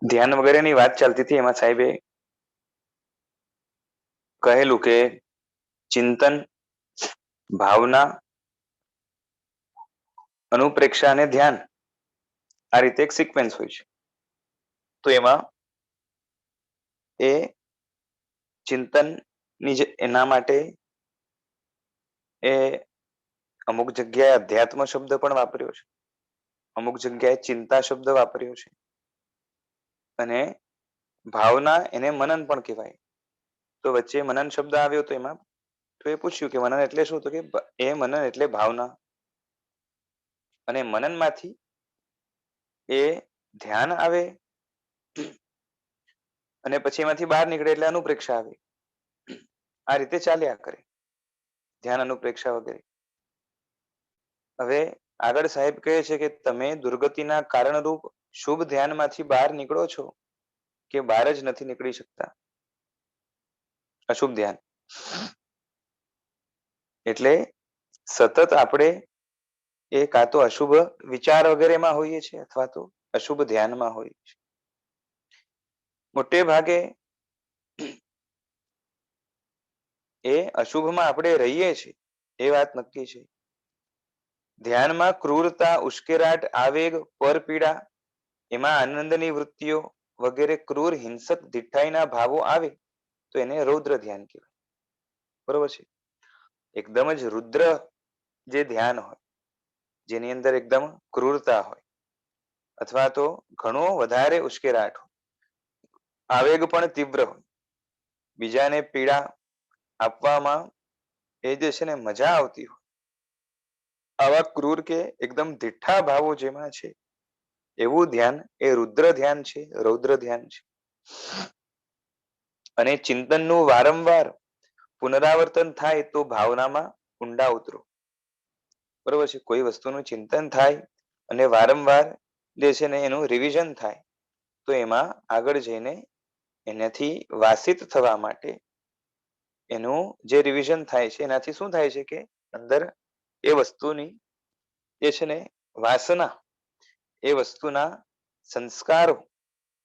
ધ્યાન વગેરેની વાત ચાલતી હતી, એમાં સાહેબે કહેલું કે ચિંતન, ભાવના, અનુપ્રેક્ષા અને ધ્યાન આ રીતે એક સિક્વન્સ હોય છે. તો એમાં એ ચિંતનની જે એના માટે એ અમુક જગ્યાએ અધ્યાત્મ શબ્દ પણ વાપર્યો છે, અમુક જગ્યાએ ચિંતા શબ્દ વાપર્યો છે, અને ભાવના એને મનન પણ કહેવાય. તો વચ્ચે મનન શબ્દ આવ્યો તો એમાં તો એ પૂછ્યું કે મનન એટલે શું? તો કે એ મનન એટલે ભાવના, અને મનન માંથી એ ધ્યાન આવે અને પછી એમાંથી બહાર નીકળે એટલે અનુપ્રેક્ષા આવે. આ રીતે ચાલ્યા કરે ધ્યાન, અનુપ્રેક્ષા વગેરે. હવે આગળ સાહેબ કહે છે કે તમે દુર્ગતિના કારણરૂપ શુભ ધ્યાનમાંથી બહાર નીકળો છો કે બહાર જ નથી નીકળી શકતા? અશુભ ધ્યાન એટલે સતત આપણે એ કાં તો અશુભ વિચાર વગેરેમાં હોઈએ છીએ અથવા તો અશુભ ધ્યાનમાં હોઈએ છીએ. મોટે ભાગે એ અશુભમાં આપણે રહીએ છીએ એ વાત નક્કી છે. ધ્યાનમાં ક્રૂરતા, ઉશ્કેરાટ, આવેગ, પરપીડા, એમાં આનંદની વૃત્તિઓ વગેરે ક્રૂર, હિંસક, દિઠાઈના ભાવો આવે તો એને રૌદ્ર ધ્યાન કહેવાય. બરોબર છે? એકદમ જ રુદ્ર જે ધ્યાન હોય, જેની અંદર એકદમ ક્રૂરતા હોય અથવા તો ઘણો વધારે ઉશ્કેરાટ હોય, આવેગ પણ તીવ્ર હોય, બીજાને પીડા આપવામાં એ જે છે ને મજા આવતી હોય, આવા ક્રૂર કે એકદમ દીઠા ભાવો જેમાં છે એવું ધ્યાન એ રુદ્ર ધ્યાન છે, રૌદ્ર ધ્યાન છે. અને ચિંતનનું વારંવાર પુનરાવર્તન થાય તો ભાવનામાં ઊંડા ઉતરો. બરોબર છે? કોઈ વસ્તુનું ચિંતન થાય અને વારંવાર જે છે ને એનું રિવિઝન થાય તો એમાં આગળ જઈને એનાથી વાસિત થવા માટે એનું જે રિવિઝન થાય છે એનાથી શું થાય છે કે અંદર એ વસ્તુની જે છે ને વાસના, એ વસ્તુના સંસ્કારો,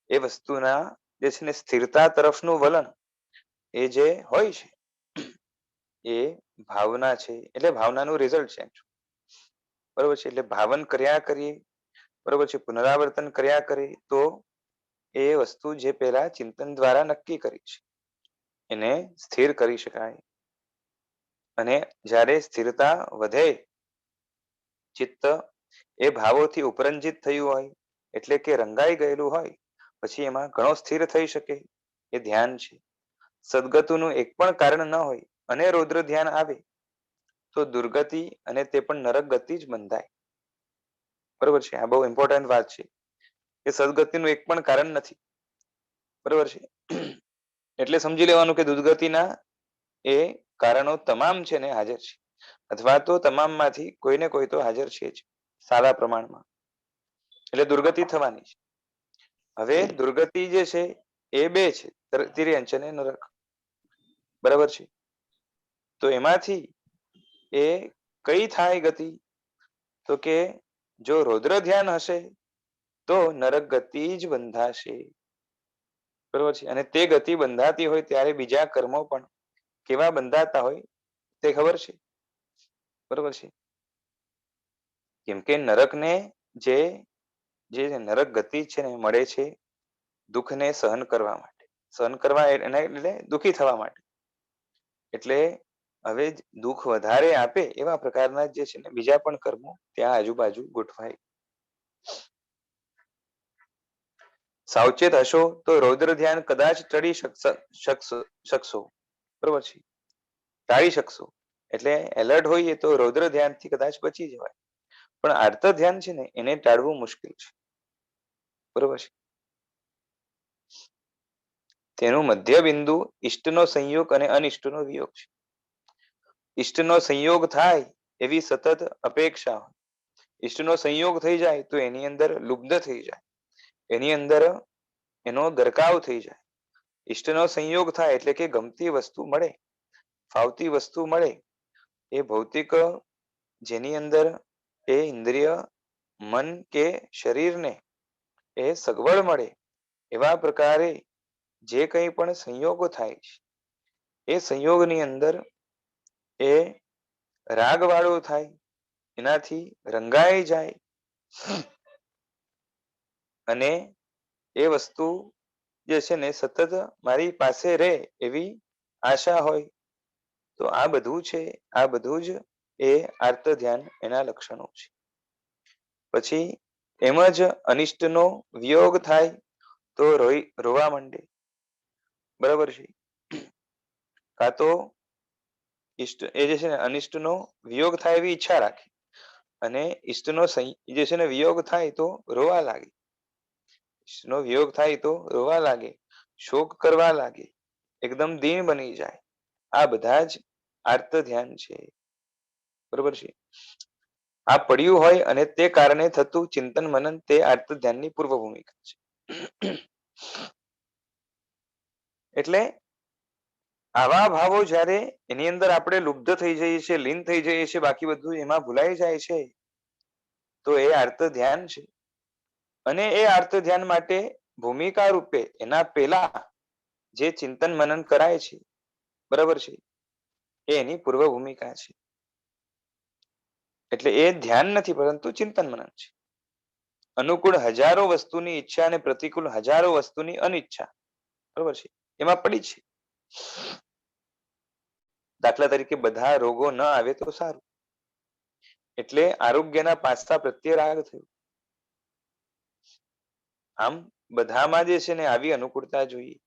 એ વસ્તુના જે છે ને સ્થિરતા તરફનું વલણ એ જે હોય છે એ ભાવના છે, એટલે ભાવનાનું રિઝલ્ટ છે. બરોબર છે? એટલે ભાવન કર્યા કરીએ, બરોબર છે, પુનરાવર્તન કર્યા કરીએ તો એ વસ્તુ જે પેલા ચિંતન દ્વારા નક્કી કરી છે એને સ્થિર કરી શકાય. અને જ્યારે સ્થિરતા વધે, ચિત્ત એ ભાવોથી ઉપરંજિત થયું હોય એટલે કે રંગાઈ ગયેલું હોય, પછી એમાં ઘણો સ્થિર થઈ શકે એ ધ્યાન છે. સદગતુનું એક પણ કારણ ન હોય અને રૌદ્ર ધ્યાન આવે તો દુર્ગતિ અને તે પણ નરક ગતિ જ બંધાય. બરોબર છે? આ બહુ ઇમ્પોર્ટન્ટ વાત છે કે સદગતિનું એક પણ કારણ નથી. બરોબર છે? એટલે સમજી લેવાનું કે દુર્ગતિના એ કારણો તમામ છે ને હાજર છે, અથવા તો તમામમાંથી કોઈ ને કોઈ તો હાજર છે જ સારા પ્રમાણમાં, એટલે દુર્ગતિ થવાની છે. હવે દુર્ગતિ જે છે એ બે છે, તિર્યંચ અને નરક. બરાબર છે? તો એમાંથી એ કઈ થાય ગતિ? તો કે જો રૌદ્ર ધ્યાન હશે તો નરક ગતિ જ બંધાશે. બરોબર છે? અને તે ગતિ બંધાતી હોય ત્યારે બીજા કર્મો પણ કેવા બંધાતા હોય તે ખબર છે? બરોબર છે? કેમ કે નરકને જે નરક ગતિ છે ને મળે છે દુઃખને સહન કરવા માટે, સહન કરવા એટલે દુઃખી થવા માટે. એટલે હવે દુઃખ વધારે આપે એવા પ્રકારના જે છે ને બીજા પણ કર્મો ત્યાં આજુબાજુ ગોઠવાય. સાવચેત હશો તો રૌદ્ર ધ્યાન કદાચ ટળી શકશો. બરોબર છે? ટાળી શકશો. એટલે એલર્ટ હોઈએ તો રૌદ્ર ધ્યાનથી કદાચ બચી જવાય, પણ આર્ત ધ્યાન છે ને એને ટાળવું મુશ્કેલ છે. બરોબર છે? તેનું મધ્ય બિંદુ ઈષ્ટનો સંયોગ અને અનિષ્ટનો વિયોગ છે. ઈષ્ટનો સંયોગ થાય એવી સતત અપેક્ષા, ઈષ્ટનો સંયોગ થઈ જાય તો એની અંદર લુબ્ધ થઈ જાય, એની અંદર એનો ગરકાવ થઈ જાય. ઈષ્ટનો સંયોગ થાય એટલે કે ગમતી વસ્તુ મળે, ફાવતી વસ્તુ મળે, એ ભૌતિક જેની અંદર એ ઇન્દ્રિય, મન કે શરીરને એ સગવડ મળે એવા પ્રકારે જે કંઈ પણ સંયોગો થાય છે એ સંયોગની અંદર એ રાગવાળો થાય, એનાથી રંગાઈ જાય અને એ વસ્તુ જે છે ને સતત મારી પાસે રહે એવી આશા હોય. તો આ બધું છે, આ બધું જ એ આર્ત ધ્યાન એના લક્ષણો છે. પછી એમ જ અનિષ્ટનો વિયોગ થાય તો રોવા માંડે, બરાબર છે. કાં તો ઈષ્ટ એ જે છે ને અનિષ્ટનો વિયોગ થાય એવી ઈચ્છા રાખે અને ઈષ્ટનો જે છે ને વિયોગ થાય તો રોવા લાગે. ઈષ્ટનો વિયોગ થાય તો રોવા લાગે, શોક કરવા લાગે, એકદમ દીન બની જાય. આ બધા જ આર્ત ધ્યાન છે, બરોબર છે. આ પડ્યું હોય અને તે કારણે થતું ચિંતન મનન તે આર્ત ધ્યાનની પૂર્વ ભૂમિકા છે. એટલે આવા ભાવો જ્યારે એની અંદર આપણે લુબ્ધ થઈ જઈએ છીએ, લીન થઈ જઈએ છીએ, બાકી બધું એમાં ભૂલાઈ જાય છે, તો એ આર્ત ધ્યાન છે. અને એ આર્ત ધ્યાન માટે ભૂમિકા રૂપે એના પેલા જે ચિંતન મનન કરાય છે, બરાબર છે, એ એની પૂર્વ ભૂમિકા છે. એટલે એ ધ્યાન નથી પરંતુ ચિંતન મનન છે. અનુકૂળ હજારો વસ્તુની ઈચ્છા અને પ્રતિકૂળ હજારો વસ્તુની અનિચ્છા, બરોબર છે, એમાં પડી છે. દાખલા તરીકે બધા રોગો ન આવે તો સારું, એટલે આરોગ્યના પાછા પ્રત્યે રાગ થયો. આમ બધામાં જે છે ને આવી અનુકૂળતા જોઈએ.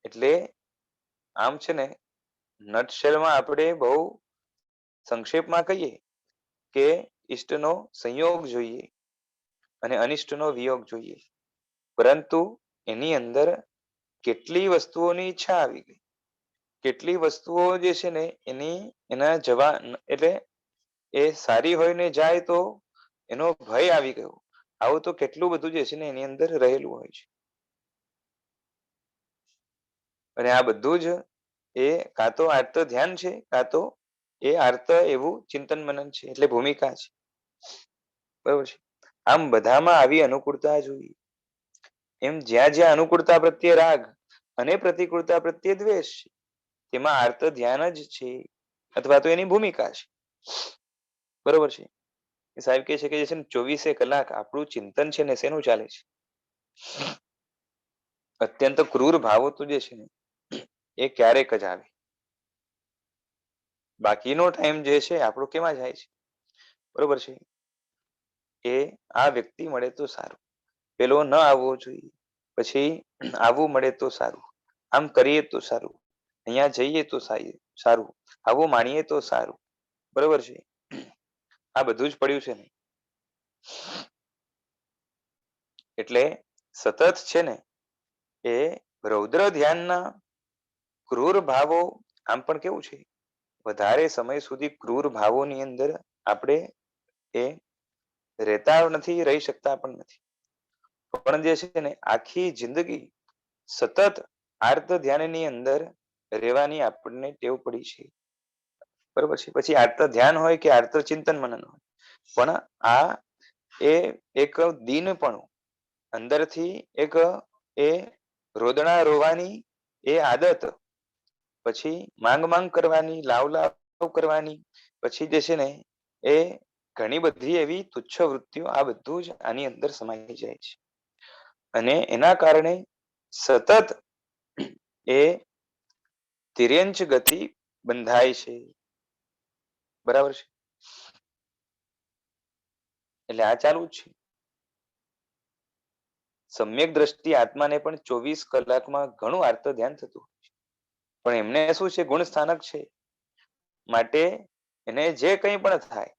એટલે આમ છે ને નટશેલમાં આપણે બહુ સંક્ષેપમાં કહીએ કે ઈષ્ટનો સંયોગ જોઈએ અને અનિષ્ટનો વિયોગ જોઈએ, પરંતુ એની અંદર કેટલી વસ્તુઓની ઈચ્છા આવી ગઈ, કેટલી વસ્તુઓ જે છે ને એના જવા એટલે એ સારી હોય ને જાય તો એનો ભય આવી ગયો. આવું તો કેટલું બધું જે છે ને એની અંદર રહેલું હોય છે. અને આ બધું જ એ કાં તો આર્ત ધ્યાન છે, કાં તો એ આર્ત એવું ચિંતન મનન છે, એટલે ભૂમિકા છે, બરોબર છે. આમ બધામાં આવી અનુકૂળતા જોઈએ. એમ જ્યાં જ્યાં અનુકૂળતા પ્રત્યે રાગ અને પ્રતિકૂળતા પ્રત્યે દ્વેષ છે, તેમાં આર્ત ધ્યાન જ છે અથવા તો એની ભૂમિકા છે, બરોબર છે. સાહેબ કહે છે કે જે છે ને 24 કલાક આપણું ચિંતન છે ને શેનું ચાલે છે? અત્યંત ક્રૂર ભાવો તો જે છે ને એ ક્યારેક જ આવે. બાકીનો ટાઈમ જે છે આપણો કેમાં જાય છે, બરોબર છે. એ આ વ્યક્તિ મળે તો સારું, પેલો ન આવવો જોઈએ, પછી આવવું મળે તો સારું, આમ કરીએ તો સારું, અહીંયા જઈએ તો સારું, આવું માણીએ તો સારું, બરોબર છે. આ બધું જ પડ્યું છે ને. એટલે સતત છે ને એ રૌદ્ર ધ્યાનના ક્રૂર ભાવો, આમ પણ કેવું છે વધારે સમય સુધી ક્રૂર ભાવોની અંદર આપણે એ રહેતા નથી, રહી શકતા પણ નથી. પણ જે છે ને આખી જિંદગી સતત આર્ત ધ્યાનની અંદર રહેવાની આપણને ટેવ પડી છે, બરોબર છે. પછી આર્ત ધ્યાન હોય કે આર્ત ચિંતન મનન હોય, પણ આ એ એક દીનપણું અંદરથી એક એ રોદણા રોવાની એ આદત, પછી માંગ માંગ કરવાની, લાવ લાવ કરવાની, પછી જે છે ને એ ઘણી બધી એવી તુચ્છ વૃત્તિઓ, આ બધું જ આની અંદર સમાઈ જાય છે. અને એના કારણે સતત એ તિર્યંચ ગતિ બંધાય છે, બરાબર છે. એટલે આ ચાલુ જ છે. સમ્યક દ્રષ્ટિ આત્માને પણ 24 કલાકમાં ઘણું આર્ત ધ્યાન થતું હોય છે, પણ એમને શું છે ગુણ સ્થાનક છે, માટે એને જે કંઈ પણ થાય,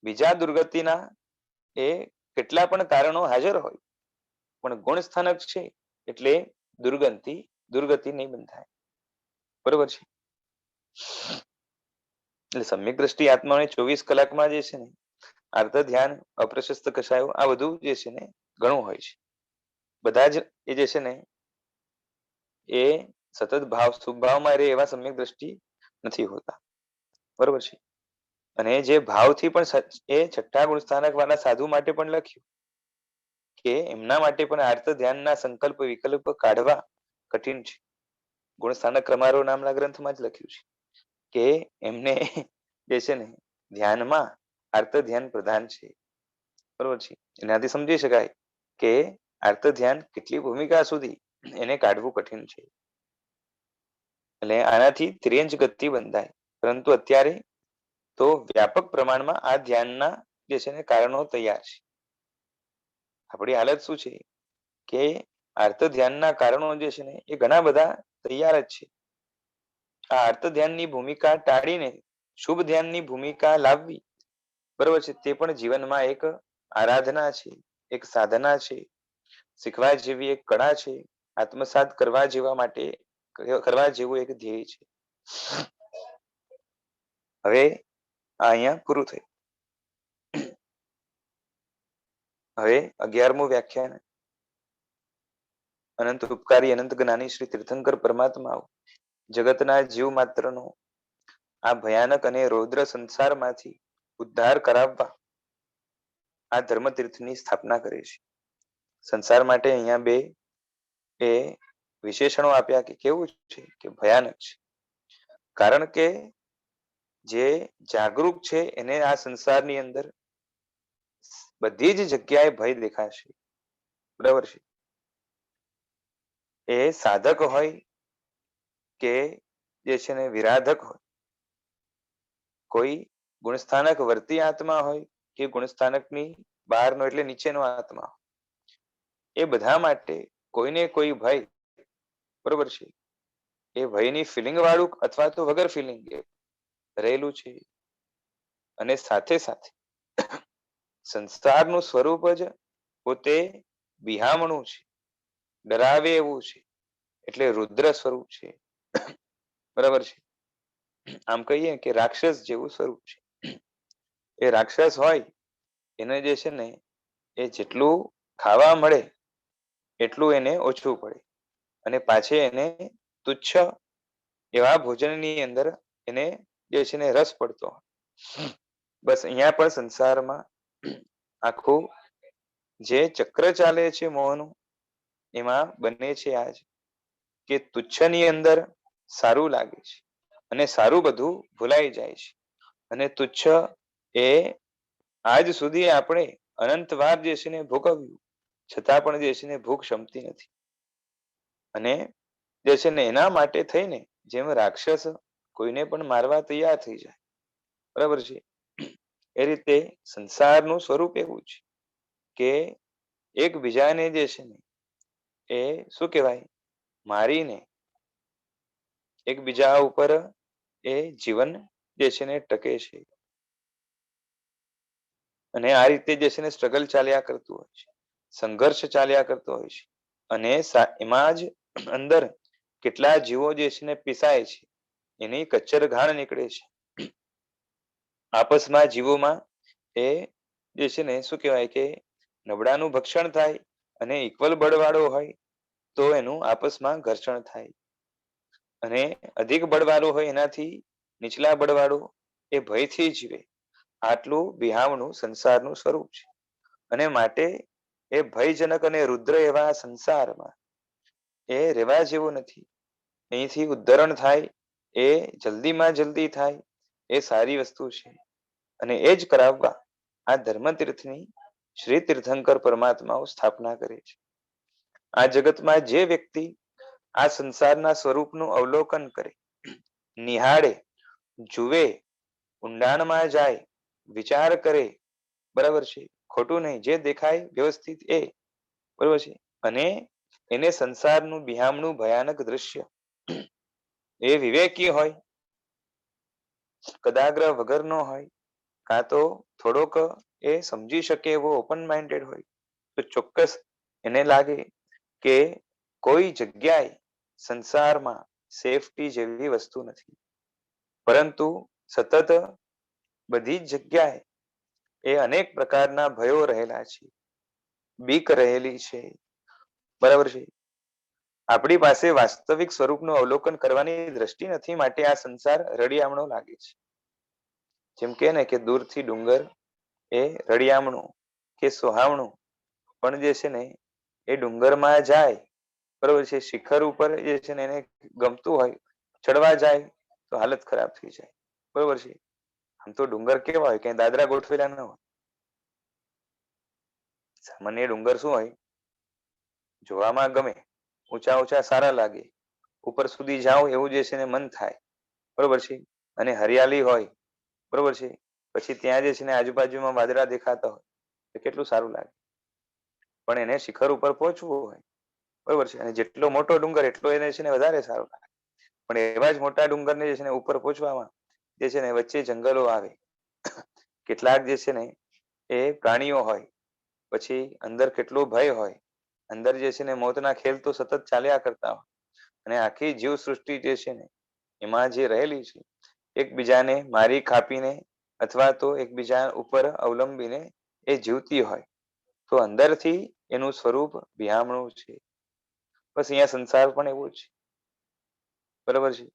બીજા દુર્ગતિના એ કેટલા પણ કારણો હાજર હોય, પણ ગુણ સ્થાનક છે એટલે દુર્ગતિ નહીં બંધાય, બરોબર છે. એટલે સમ્યક દ્રષ્ટિ આત્માને 24 કલાકમાં જે છે ને આર્ત ધ્યાન, અપ્રશસ્ત કષાયો, આ બધું જે છે ને ઘણું હોય છે. બધા જ એ જે છે ને એ સતત ભાવ સુખભાવમાં રહે એવા સમ્યક દ્રષ્ટિ નથી હોતા, બરોબર છે. અને જે ભાવથી પણ એ છઠ્ઠા ગુણ સ્થાનક વાળા સાધુ માટે પણ લખ્યું કે એમના માટે પણ આર્ત ધ્યાનના સંકલ્પ વિકલ્પ કાઢવા કઠિન છે. ગુણસ્થાનક ક્રમારો નામના ગ્રંથમાં જ લખ્યું છે કે એમને જે છે ને ધ્યાનમાં આર્ત ધ્યાન પ્રધાન છે. બરોબર છે. એનાથી સમજી શકાય કે આર્ત ધ્યાન કેટલી ભૂમિકા સુધી એને કાઢવું કઠિન છે. એટલે આનાથી ત્રિયંજ ગતિ બંધાય. પરંતુ અત્યારે તો વ્યાપક પ્રમાણમાં આ ધ્યાનના જે છે ને કારણો તૈયાર છે. આપણી હાલત શું છે કે આર્ત ધ્યાનના કારણો જે છે ને એ ઘણા બધા તૈયાર જ છે. આ આર્ત ધ્યાનની ભૂમિકા ટાળીને શુભ ધ્યાનની ભૂમિકા લાવવી, બરોબર છે, તે પણ જીવનમાં એક આરાધના છે, એક સાધના છે, શીખવા જેવી એક કળા છે, આત્મસાત કરવા જેવા માટે કરવા જેવું એક ધ્યેય છે. હવે આ અહીંયા પૂરું થયું. હવે 11મું વ્યાખ્યાન અનંત ઉપકારી અનંત જ્ઞાની શ્રી તીર્થંકર પરમાત્માઓ જગતના જીવ માત્રનો આ ભયાનક અને રૌદ્ર સંસારમાંથી ઉદ્ધાર કરાવવા આ ધર્મતીર્થની સ્થાપના કરે છે. સંસાર માટે અહીંયા બે એ વિશેષણો આપ્યા કે કેવું છે કે ભયાનક છે. કારણ કે જે જાગૃત છે એને આ સંસારની અંદર બધી જ જગ્યાએ ભય દેખાશે. બરાબર છે. એ સાધક હોય કે જે છે ને વિરાધક હોય, કોઈ ગુણસ્થાનક વર્તી આત્મા હોય કે ગુણસ્થાનકની બહારનો એટલે નીચેનો આત્મા હોય, એ બધા માટે કોઈને કોઈ ભય, બરોબર છે, એ ભયની ફિલિંગ વાળું અથવા તો વગર ફિલિંગ રહેલું છે. અને સાથે સાથે સંસારનું સ્વરૂપ જ પોતે બિહામણું છે, ડરાવે એવું છે, એટલે રુદ્ર સ્વરૂપ છે. બરાબર છે. આમ કહીએ કે રાક્ષસ જેવું સ્વરૂપ છે. એ રાક્ષસ હોય એને જે છે ને એ જેટલું ખાવા મળે એટલું એને ઓછું પડે અને પાછે એને તુચ્છ એવા ભોજનની અંદર એને જે છે ને રસ પડતો. બસ અહીંયા પણ સંસારમાં આખું જે ચક્ર ચાલે છે મોહનું, એમાં બને છે આજ કે તુચ્છની અંદર સારું લાગે છે અને સારું બધું ભૂલાઈ જાય છે. અને તુચ્છ એ આજ સુધી આપણે અનંત વાર જે છે ને ભોગવ્યું, છતાં પણ જે છે ને ભૂખ ક્ષમતી નથી. અને જે છે ને એના માટે થઈને જેમ રાક્ષસ કોઈને પણ મારવા તૈયાર થઈ જાય, બરાબર છે, એ રીતે સંસારનું સ્વરૂપ એવું છે કે એકબીજાને જે છે ને એ શું કહેવાય મારીને એકબીજા ઉપર એ જીવન જે છે ને ટકે છે. અને આ રીતે જે છે ને સ્ટ્રગલ ચાલ્યા કરતું હોય છે, સંઘર્ષ ચાલ્યા કરતો હોય છે. અને એમાં જ અંદર કેટલા જીવો જે છે ને પીસાય છે, એની કચ્ચર ઘાણ નીકળે છે. આપસમાં જીવોમાં એ જે છે ને શું કહેવાય કે નબળાનું ભક્ષણ થાય અને ઇક્વલ બળવાળો હોય તો એનું આપસમાં ઘર્ષણ થાય. અને અધિક બળવાળો હોય એનાથી નીચલા બળવાળો એ ભયથી જીવે. આટલું બિહામણું સંસારનું સ્વરૂપ છે. અને માટે એ ભયજનક અને રુદ્ર એવા સંસારમાં એ રહેવા જેવું નથી. અહીંથી ઉદ્ધરણ થાય એ જલ્દીમાં જલ્દી થાય એ સારી વસ્તુ છે. અને એ જ કરાવવા આ ધર્મતીર્થની શ્રી તીર્થંકર પરમાત્માઓ સ્થાપના કરે છે. આ જગતમાં જે વ્યક્તિ આ સંસારના સ્વરૂપનું અવલોકન કરે, નિહાળે, જુએ, ઊંડાણમાં જાય, વિચાર કરે, બરાબર છે, ખોટું નહીં, જે દેખાય વ્યવસ્થિત એ, બરાબર છે, અને એને સંસારનું બિહામણું ભયાનક દ્રશ્ય એ વિવેકી હોય, કદાગ્રહ વગરનો હોય, કાં તો થોડોક એ સમજી શકે એવો ઓપન માઇન્ડેડ હોય, તો ચોક્કસ એને લાગે કે કોઈ જગ્યાએ સંસારમાં સેફટી જેવી વસ્તુ નથી. પરંતુ સતત બધી જ જગ્યાએ એ અનેક પ્રકારના ભયો રહેલા છે, બીક રહેલી છે, બરાબર છે. આપણી પાસે વાસ્તવિક સ્વરૂપનું અવલોકન કરવાની દ્રષ્ટિ નથી, માટે આ સંસાર રળિયામણો લાગે છે. જેમ કે ને કે દૂરથી ડુંગર એ રળિયામણું કે સોહામણું પણ જે છે ને એ ડુંગરમાં જાય, બરોબર છે, શિખર ઉપર જે છે ને એને ગમતું હોય, ચડવા જાય તો હાલત ખરાબ થઈ જાય, બરોબર છે. આમ તો ડુંગર કેવા હોય, કઈ દાદરા ગોઠવેલા ન હોય. સામાન્ય ડુંગર શું હોય, જોવામાં ગમે, ઊંચા ઊંચા સારા લાગે, ઉપર સુધી જાઓ એવું જે છે ને મન થાય, બરોબર છે. અને હરિયાળી હોય, બરોબર છે. પછી ત્યાં જે છે ને આજુબાજુમાં વાદળા દેખાતા હોય તો કેટલું સારું લાગે. પણ એને શિખર ઉપર પહોંચવું હોય, બરોબર છે. અને જેટલો મોટો ડુંગર એટલો એને છે ને વધારે સારો લાગે. પણ એવા જ મોટા ડુંગરને જે છે ને ઉપર પહોંચવામાં જે છે ને વચ્ચે જંગલો આવે, કેટલાક જે છે ને એ પ્રાણીઓ હોય, પછી અંદર કેટલો ભય હોય, અંદર જે છે ને મોતના ખેલ તો સતત ચાલ્યા કરતા હોય. અને આખી જીવ સૃષ્ટિ જે છે ને એમાં જે રહેલી છે, એકબીજાને મારી ખાપીને અથવા તો એકબીજા ઉપર અવલંબીને એ જીવતી હોય. તો અંદરથી એનું સ્વરૂપ વિહામણું છે. બસ અહીંયા સંસાર પણ એવો છે, બરાબર છે.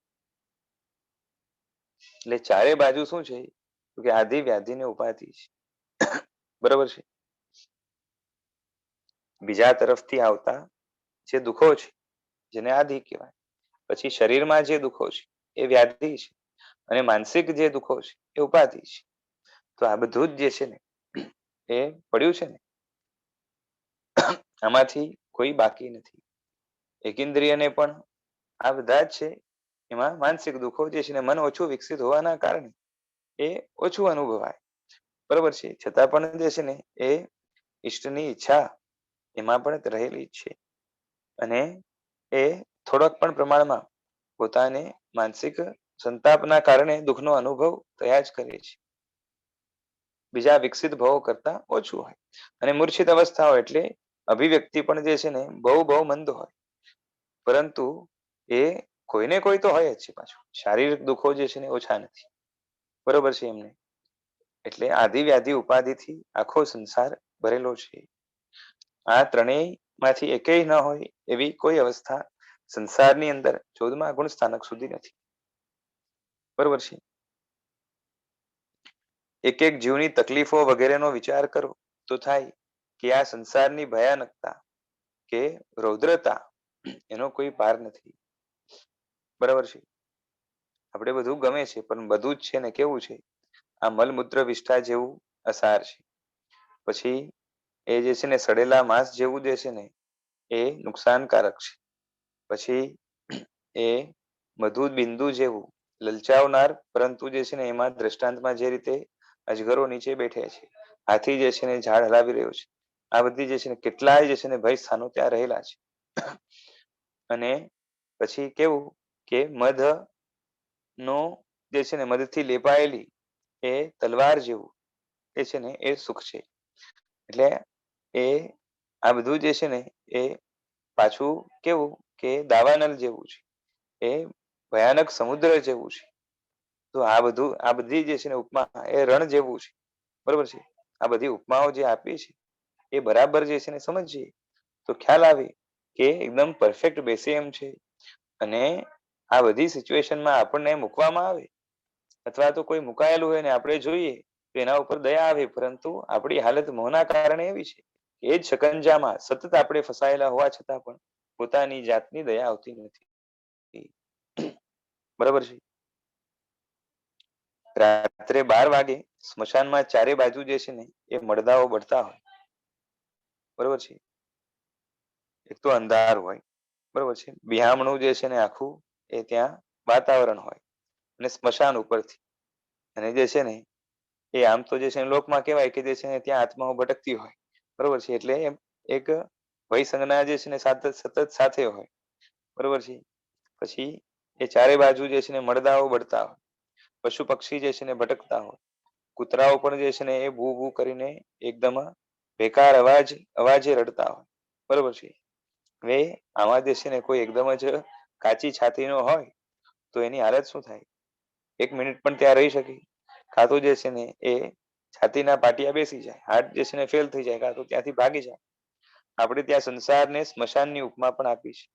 એટલે ચારે બાજુ શું છે કે આધિ વ્યાધિ ને ઉપાધિ છે, બરાબર છે. બીજા તરફથી આવતા જે દુઃખો છે જેને આધિ કહેવાય. પછી શરીરમાં જે દુઃખો છે એ વ્યાધિ છે, અને માનસિક જે દુઃખો છે એ ઉપાધિ છે. તો આ બધું જ જે છે ને એ પડ્યું છે ને, આમાંથી કોઈ બાકી નથી. એકેન્દ્રિયને પણ આ બધા જ છે. એમાં માનસિક દુઃખો જે છે ને મન ઓછું વિકસિત હોવાના કારણે એ ઓછું અનુભવાય, બરોબર છે. છતાં પણ જે છે ને એ ઈષ્ટની ઈચ્છા એમાં પણ રહેલી છે, અને એ થોડાક પણ પ્રમાણમાં પોતાને માનસિક સંતાપના કારણે દુઃખનો અનુભવ થયા જ કરે છે. બીજા વિકસિત ભાવો કરતા ઓછું હોય. અને મૂર્છિત અવસ્થા હોય એટલે અભિવ્યક્તિ પણ જે છે ને બહુ બહુ મંદ હોય. પરંતુ એ કોઈને કોઈ તો હોય જ છે. પાછું શારીરિક દુઃખો જે છે ને ઓછા નથી, બરોબર છે એમને. એટલે આધિ વ્યાધિ ઉપાધિથી આખો સંસાર ભરેલો છે. આ ત્રણેય માંથી એકેય ન હોય એવી કોઈ અવસ્થા સંસારની અંદર 14મા ગુણ સ્થાનક સુધી નથી, બરોબર છે. એક એક જીવની તકલીફો વગેરેનો વિચાર કરો તો થાય કે આ સંસારની ભયાનકતા કે રૌદ્રતા એનો કોઈ પાર નથી, બરાબર છે. આપણે બધું ગમે છે પણ બધું જ છે ને કેવું છે, આ મલમૂત્ર વિષ્ઠા જેવું અસાર છે. પછી એ જે છે ને સડેલા માંસ જેવું જે છે ને એ નુકસાનકારક છે. પછી એ મધુ બિંદુ જેવું લલચાવનાર, પરંતુ જે છે ને એમાં દ્રષ્ટાંતમાં જે રીતે અજગરો નીચે બેઠે છે, હાથી જે છે ને ઝાડ હલાવી રહ્યો છે, આ બધી જે છે ને કેટલાય જે છે ને ભય સ્થાનો ત્યાં રહેલા છે. અને પછી કેવું કે મધ નો જે છે ને મધથી લેપાયેલી એ તલવાર જેવું એ છે ને એ સુખ છે. એટલે એ આ બધું જે છે ને એ પાછું કેવું કે દાવાનળ જેવું છે, એ ભયાનક સમુદ્ર જેવું છે. તો આ બધું, આ બધી જે છે ને ઉપમા એ રણ જેવું છે, બરોબર છે. આ બધી ઉપમાઓ જે આપી છે એ બરાબર જે છે ને સમજીએ તો ખ્યાલ આવે કે એકદમ પરફેક્ટ બેસે એમ છે. અને આ બધી સિચ્યુએશનમાં આપણને મૂકવામાં આવે અથવા તો કોઈ મુકાયેલું હોય ને આપણે જોઈએ તો એના ઉપર દયા આવે, પરંતુ આપણી હાલત મોહના કારણે એવી છે કે એ જ શકંજામાં સતત આપણે ફસાયેલા હોવા છતાં પણ પોતાની જાતની દયા આવતી નથી, બરાબર છે. રાત્રે 12 વાગે સ્મશાનમાં ચારે બાજુ જે છે ને એ મળદાઓ બળતા હોય, બરોબર છે. એક તો અંધાર હોય, બરોબર છે. બિહામણું જે છે ને આખું એ ત્યાં વાતાવરણ હોય, અને સ્મશાન ઉપરથી, અને જે છે ને એ આમ તો જે છે લોકમાં કહેવાય કે જે છે ને ત્યાં આત્માઓ ભટકતી હોય, બરોબર છે. એટલે એમ એક ભય સંજ્ઞા જે છે ને સતત સાથે હોય, બરોબર છે. પછી એ ચારે બાજુ જે છે ને મળદાઓ બળતા હોય, પશુ પક્ષી જે છે ને ભટકતા હોય, કૂતરાઓ પણ જે છે ને એ ભૂ ભૂ કરીને એકદમ બેકાર અવાજે રડતા હોય, બરોબર છે. હવે આમાં જે છે ને કોઈ એકદમ જ કાચી છાતીનો હોય તો એની હાલત શું થાય, એક મિનિટ પણ ત્યાં રહી શકે? કાં તો જે છે ને એ છાતીના પાટિયા બેસી જાય, હાર્ટ જે છે ને ફેલ થઈ જાય, કાં તો ત્યાંથી ભાગી જાય. આપણે ત્યાં સંસારને સ્મશાનની ઉપમા પણ આપી છે,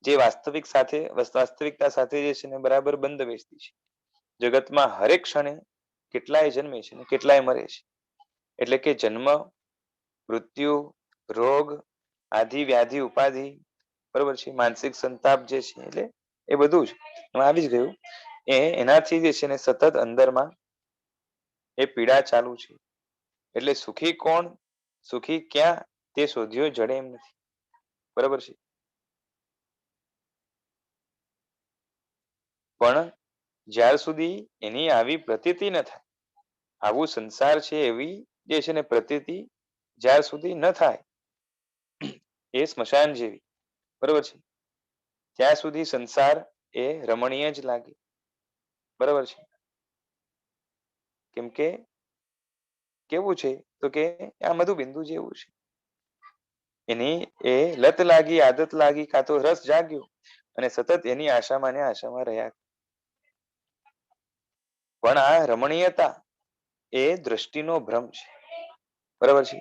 જે વાસ્તવિકતા સાથે જે છે ને બરાબર બંધ બેસતી છે. જગતમાં હરેક ક્ષણે કેટલાય જન્મે છે ને કેટલાય મરે છે. એટલે કે જન્મ, મૃત્યુ, રોગ, આધિ, વ્યાધિ, ઉપાધિ, બરોબર છે, માનસિક સંતાપ જે છે એટલે એ બધું જ એમાં આવી જ ગયું. એનાથી જે છે ને સતત અંદરમાં એ પીડા ચાલુ છે. એટલે સુખી કોણ, સુખી ક્યાં તે શોધ્યો જડે એમ નથી. બરાબર છે. પણ જ્યાર સુધી એની આવી પ્રતીતિ ન થાય, આવું સંસાર છે એવી જે છે ને પ્રતીતિ જ્યાર સુધી ન થાય, એ સ્મશાન જેવી, બરોબર છે, ત્યાં સુધી સંસાર એ રમણીય જ લાગે. બરાબર છે. કેમ કે કેવું છે તો કે આ મધુબિંદુ જેવું છે. એની એ લત લાગી, આદત લાગી, કાં તો રસ જાગ્યો અને સતત એની આશામાં ને આશામાં રહ્યા. પણ આ રમણીયતા એ દ્રષ્ટિનો ભ્રમ છે. બરાબર છે.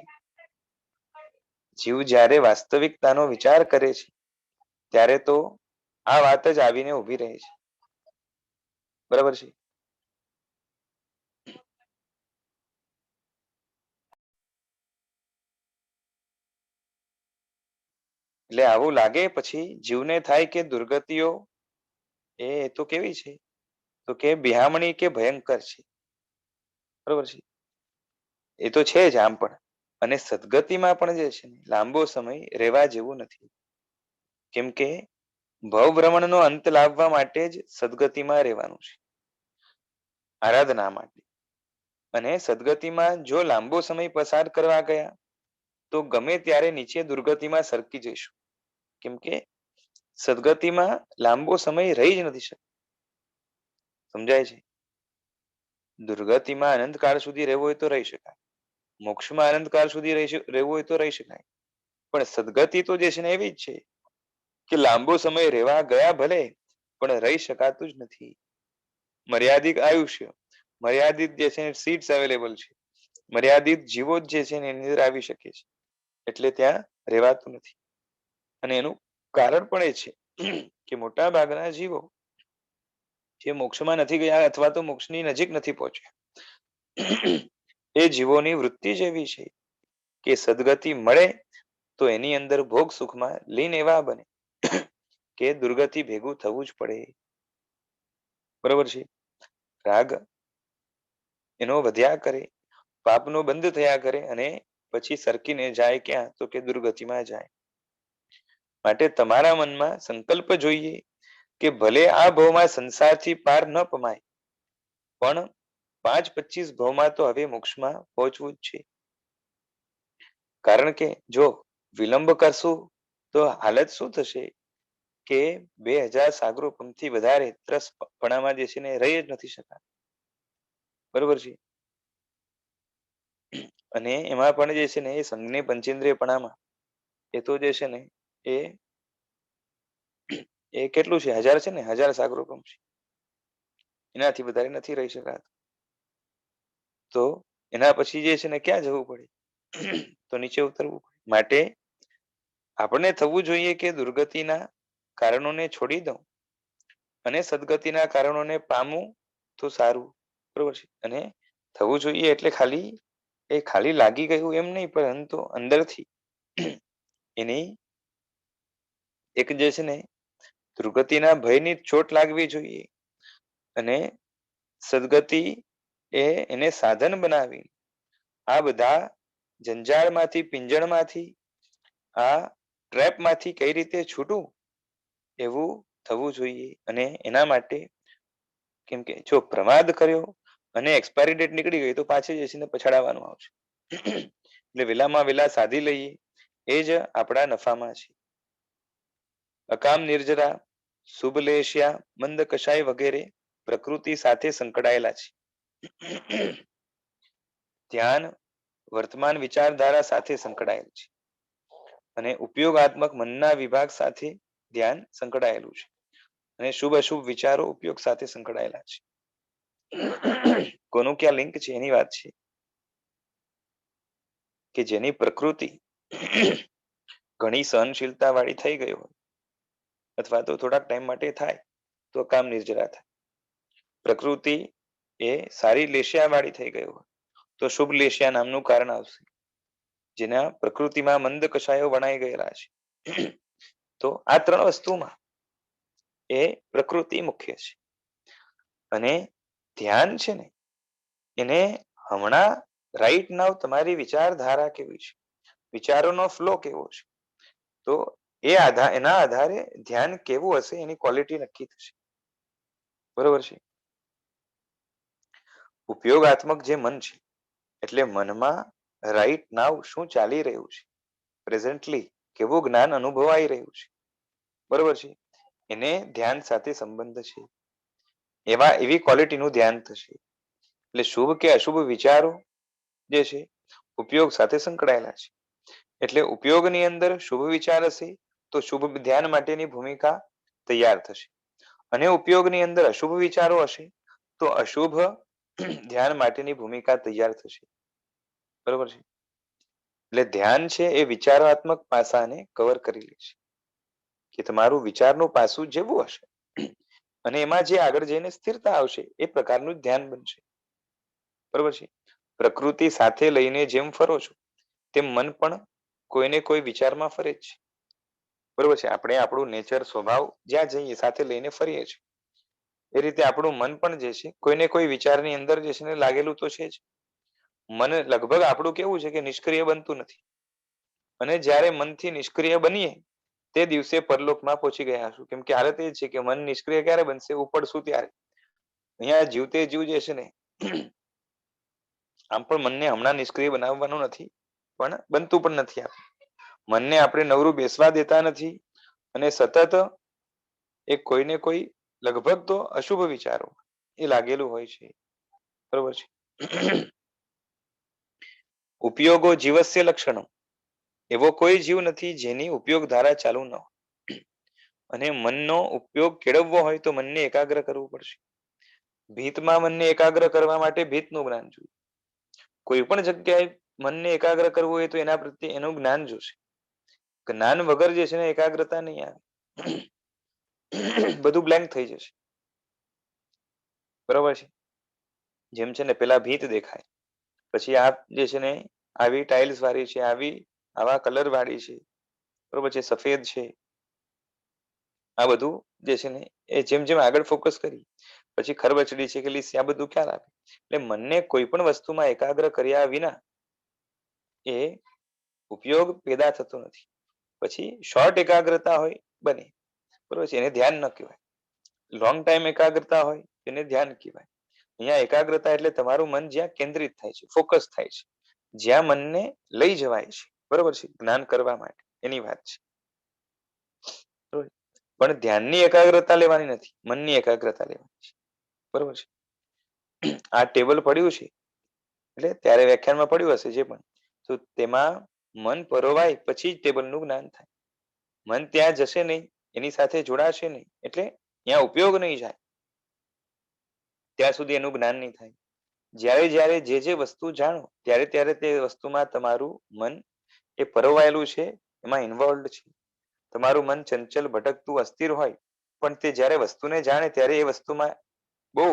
જીવ જ્યારે વાસ્તવિકતાનો વિચાર કરે છે ત્યારે તો આ વાત જ આવીને ઊભી રહે છે. બરાબર છે. એટલે આવું લાગે પછી જીવને થાય કે દુર્ગતિઓ એ તો કેવી છે તો કે બિહામણી કે ભયંકર છે. બરોબર છે. એ તો છે જ આમ પણ. અને સદગતિમાં પણ જે છે લાંબો સમય રહેવા જેવું નથી. કેમ કે ભવભ્રમણનો અંત લાવવા માટે જ સદગતિમાં રહેવાનું છે, આરાધના માટે. અને સદગતિમાં જો લાંબો સમય પસાર કરવા ગયા તો ગમે ત્યારે નીચે દુર્ગતિમાં સરકી જઈશું. કેમ કે સદગતિમાં લાંબો સમય રહી જ નથી શકતો. સમજાય છે. દુર્ગતિમાં અનંતકાળ સુધી રહેવું હોય તો રહી શકાય, મોક્ષમાં અનંતકાળ સુધી રહેવું હોય તો રહી શકાય. પણ સદગતિ તો જે છે ને એવી જ છે કે લાંબો સમય રહેવા ગયા ભલે, પણ રહી શકાતું જ નથી. મર્યાદિત આયુષ્ય, મર્યાદિત જે છે સીટ્સ અવેલેબલ છે, મર્યાદિત જીવો જ જે છે એની અંદર આવી શકે છે. એટલે ત્યાં રહેવાતું નથી. અને એનું કારણ પણ એ છે કે મોટા ભાગના જીવો જે મોક્ષમાં નથી ગયા અથવા તો મોક્ષની નજીક નથી પહોંચ્યા, એ જીવોની વૃત્તિ જ એવી છે કે સદગતિ મળે તો એની અંદર ભોગ સુખમાં લીન એવા બને કે દુર્ગતિ ભેગું થવું જ પડે. બરોબર છે. રાગ એનો વધ્યા કરે, પાપનો બંધ થયા કરે અને પછી સરકીને જાય ક્યાં તો કે દુર્ગતિમાં જાય. માટે તમારા મનમાં સંકલ્પ જોઈએ કે ભલે આ ભવમાં સંસારથી પાર ન પમાય, પણ 5-25 ભવમાં તો હવે મોક્ષમાં પહોંચવું જ છે. કારણ કે જો વિલંબ કરશું તો હાલત શું થશે કે 2000 સાગરો પંથી વધારે ત્રસપણામાં જે છે ને રહી જ નથી શકતા. બરોબર છે. અને એમાં પણ જે છે ને એ સંઘને પંચેન્દ્રિયપણામાં એ તો જે છે ને એ કેટલું છે, 1000 છે ને, 1000 સાગરોપમ છે. એનાથી વધારે નથી રહી શકાતું. તો એના પછી જે છે ને ક્યાં જવું પડે તો નીચે ઉતરવું પડે. માટે આપણે થવું જોઈએ કે દુર્ગતિના કારણોને છોડી દઉં અને સદગતિના કારણોને પામું તો સારું. બરોબર છે. અને થવું જોઈએ એટલે ખાલી એ ખાલી લાગી ગયું એમ નહીં, પરંતુ અંદરથી એની એક જે છે ને દુર્ગતિના ભયની ચોટ લાગવી જોઈએ. અને સદગતિ એને સાધન બનાવી આ બધા જંજાળમાંથી, પીંજણમાંથી, આ ટ્રેપમાંથી કઈ રીતે છૂટું એવું થવું જોઈએ. અને એના માટે કેમ કે જો પ્રમાદ કર્યો અને એક્સપાયરી ડેટ નીકળી ગઈ તો પાછી જઈને પછાડવાનું આવશે. એટલે વેલામાં વેલા સાધી લઈએ એ જ આપણા નફામાં છે. અકામ નિર્જરા, શુભલેશિયા, મંદ કષાય વગેરે પ્રકૃતિ સાથે સંકળાયેલા છે. ધ્યાન વર્તમાન વિચારધારા સાથે સંકળાયેલ છે અને ઉપયોગાત્મક મનના વિભાગ સાથે ધ્યાન સંકળાયેલું છે અને શુભ અશુભ વિચારો ઉપયોગ સાથે સંકળાયેલા છે. કોનું ક્યાં લિંક છે એની વાત છે કે જેની પ્રકૃતિ ઘણી સહનશીલતા વાળી થઈ ગઈ હોય અથવા તો થોડાક ટાઈમ માટે થાય તો કામ નિર્જરા થાય. પ્રકૃતિ એ સારી લેશિયા વાળી થઈ ગઈ હોય તો શુભ લેશિયા નામનું કારણ આવશે. જેના પ્રકૃતિમાં મંદ કષાયો વણાઈ ગયેલા છે. તો આ ત્રણ વસ્તુમાં એ પ્રકૃતિ મુખ્ય છે. અને ધ્યાન છે ને એને હમણાં રાઈટ નાવ તમારી વિચારધારા કેવી છે, વિચારોનો ફ્લો કેવો છે, તો એના આધારે ધ્યાન કેવું હશે એની ક્વોલિટી નક્કી થશે. બરોબર છે. ઉપયોગાત્મક જે મન છે એટલે મનમાં રાઈટ નાવ શું ચાલી રહ્યું છે, પ્રેઝન્ટલી કેવું જ્ઞાન અનુભવાઈ રહ્યું છે, બરોબર છે, એને ધ્યાન સાથે સંબંધ છે. એવી ક્વોલિટીનું ધ્યાન થશે. એટલે શુભ કે અશુભ વિચારો જે છે ઉપયોગ સાથે સંકળાયેલા છે. એટલે ઉપયોગની અંદર શુભ વિચાર હશે તો શુભ ધ્યાન માટેની ભૂમિકા તૈયાર થશે. અને ઉપયોગની અંદર અશુભ વિચારો હશે તો અશુભ ધ્યાન માટેની ભૂમિકા તૈયાર થશે. બરોબર છે. એટલે ધ્યાન છે એ વિચારાત્મક પાસાને કવર કરી લે છે કે તમારું વિચારનું પાસું જેવું હશે અને એમાં જે આગળ જઈને સ્થિરતા આવશે એ પ્રકારનું ધ્યાન બનશે. બરોબર છે. પ્રકૃતિ સાથે લઈને જેમ ફરો છો તેમ મન પણ કોઈને કોઈ વિચારમાં ફરે જ છે. બરોબર છે. આપણે આપણું નેચર સ્વભાવ જ્યાં જઈએ સાથે લઈને ફરીએ છીએ. એ રીતે આપણું મન પણ જે છે કોઈને કોઈ વિચારની અંદર જે છે ને લાગેલું તો છે જ. મન લગભગ આપણું કેવું છે કે નિષ્ક્રિય બનતું નથી. અને જ્યારે મનથી નિષ્ક્રિય બનીએ તે દિવસે પરલોકમાં પહોંચી ગયા હશું. કેમ કે હાલત એ છે કે મન નિષ્ક્રિય ક્યારે બનશે? ઉપડશું ત્યારે. અહીંયા જીવતે જીવ જે છે ને આમ પણ મનને હમણાં નિષ્ક્રિય બનાવવાનું નથી, પણ બનતું પણ નથી. મનને આપણે નવરું બેસવા દેતા નથી અને સતત એ કોઈને કોઈ લગભગ તો અશુભ વિચારો એ લાગેલું હોય છે. બરોબર છે. ઉપયોગો જીવસ્ય લક્ષણો. એવો કોઈ જીવ નથી જેની ઉપયોગ ધારા ચાલુ ન હોય. અને મનનો ઉપયોગ કેળવવો હોય તો મનને એકાગ્ર કરવું પડશે. ભીતમાં મનને એકાગ્ર કરવા માટે ભીતનું જ્ઞાન જોઈએ. કોઈ પણ જગ્યાએ મનને એકાગ્ર કરવું હોય તો એના પ્રત્યે એનું જ્ઞાન જોશે. જ્ઞાન વગર જે છે ને એકાગ્રતા નહીં આવે. બધું બ્લેન્ક થઈ જશે. બરોબર છે. જેમ છે ને પેલા ભીત દેખાય, પછી આ જે છે ને આવી ટાઇલ્સ વાળી છે, આવા કલર વાળી છે, બરોબર છે, સફેદ છે, આ બધું જે છે ને એ જેમ જેમ આગળ ફોકસ કરી પછી ખરબચડી છે કે લીસી, આ બધું ખ્યાલ આવે. એટલે મનને કોઈ પણ વસ્તુમાં એકાગ્ર કર્યા વિના એ ઉપયોગ પેદા થતો નથી. પછી શોર્ટ એકાગ્રતા હોય બને, બરોબર છે, એને ધ્યાન ન કહેવાય. લોંગ ટાઈમ એકાગ્રતા હોય એને ધ્યાન કહેવાય. અહીંયા એકાગ્રતા એટલે તમારું મન જ્યાં કેન્દ્રિત થાય છે, ફોકસ થાય છે, જ્યાં મનને લઈ જવાય છે, બરોબર છે, જ્ઞાન કરવા માટે, એની વાત છે. પણ ધ્યાનની એકાગ્રતા લેવાની નથી, મનની એકાગ્રતા લેવાની છે. બરોબર છે. આ ટેબલ પડ્યું છે એટલે ત્યારે વ્યાખ્યાનમાં પડ્યું હશે જે પણ, તો તેમાં મન પરોવાય પછી જ ટેબલનું જ્ઞાન થાય. મન ત્યાં જશે નહીં, એની સાથે જોડાશે નહીં, એટલે ત્યાં ઉપયોગ નહીં જાય ત્યાં સુધી એનું જ્ઞાન નહીં થાય. જ્યારે જ્યારે જે વસ્તુ જાણો ત્યારે ત્યારે તે વસ્તુમાં તમારું મન એ પરોવાયેલું છે, એમાં ઇન્વોલ્વડ છે. તમારું મન ચંચલ ભટકતું અસ્થિર હોય પણ તે જ્યારે વસ્તુને જાણે ત્યારે એ વસ્તુમાં બહુ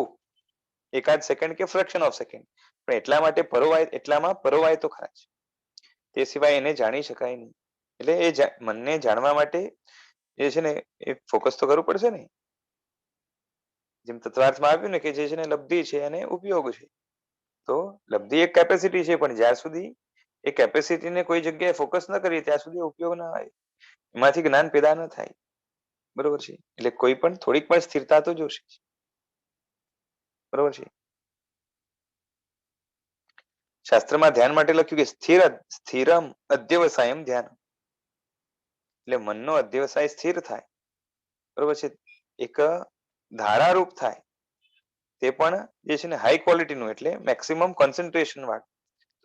એકાદ સેકન્ડ કે ફ્રેક્શન ઓફ સેકન્ડ પણ એટલામાં પરોવાય તો ખરા જ. તે સિવાય એને જાણી શકાય નહીં. એટલે એ મનને જાણવા માટે એ છે ને એ ફોકસ તો કરવું પડશે ને. જેમ તત્વાર્થમાં આવ્યું ને કે જે છે ને લબ્ધિ છે અને ઉપયોગ છે. તો લબ્ધિ એક કેપેસિટી છે, પણ જ્યાં સુધી એ કેપેસિટીને કોઈ જગ્યાએ ફોકસ ન કરીએ ત્યાં સુધી ઉપયોગ ના આવે, એમાંથી જ્ઞાન પેદા ન થાય. બરોબર છે. એટલે કોઈ પણ થોડીક પણ સ્થિરતા તો જોશે. બરોબર છે. શાસ્ત્રમાં ધ્યાન માટે લખ્યું કે સ્થિરમ અધ્યવસાયમ ધ્યાન. એટલે મનનો અધ્યવસાય સ્થિર થાય, બરોબર છે, એક ધારારૂપ થાય, તે પણ જે છે ને હાઈ ક્વોલિટીનું એટલે મેક્સિમમ કોન્સન્ટ્રેશન વાળું,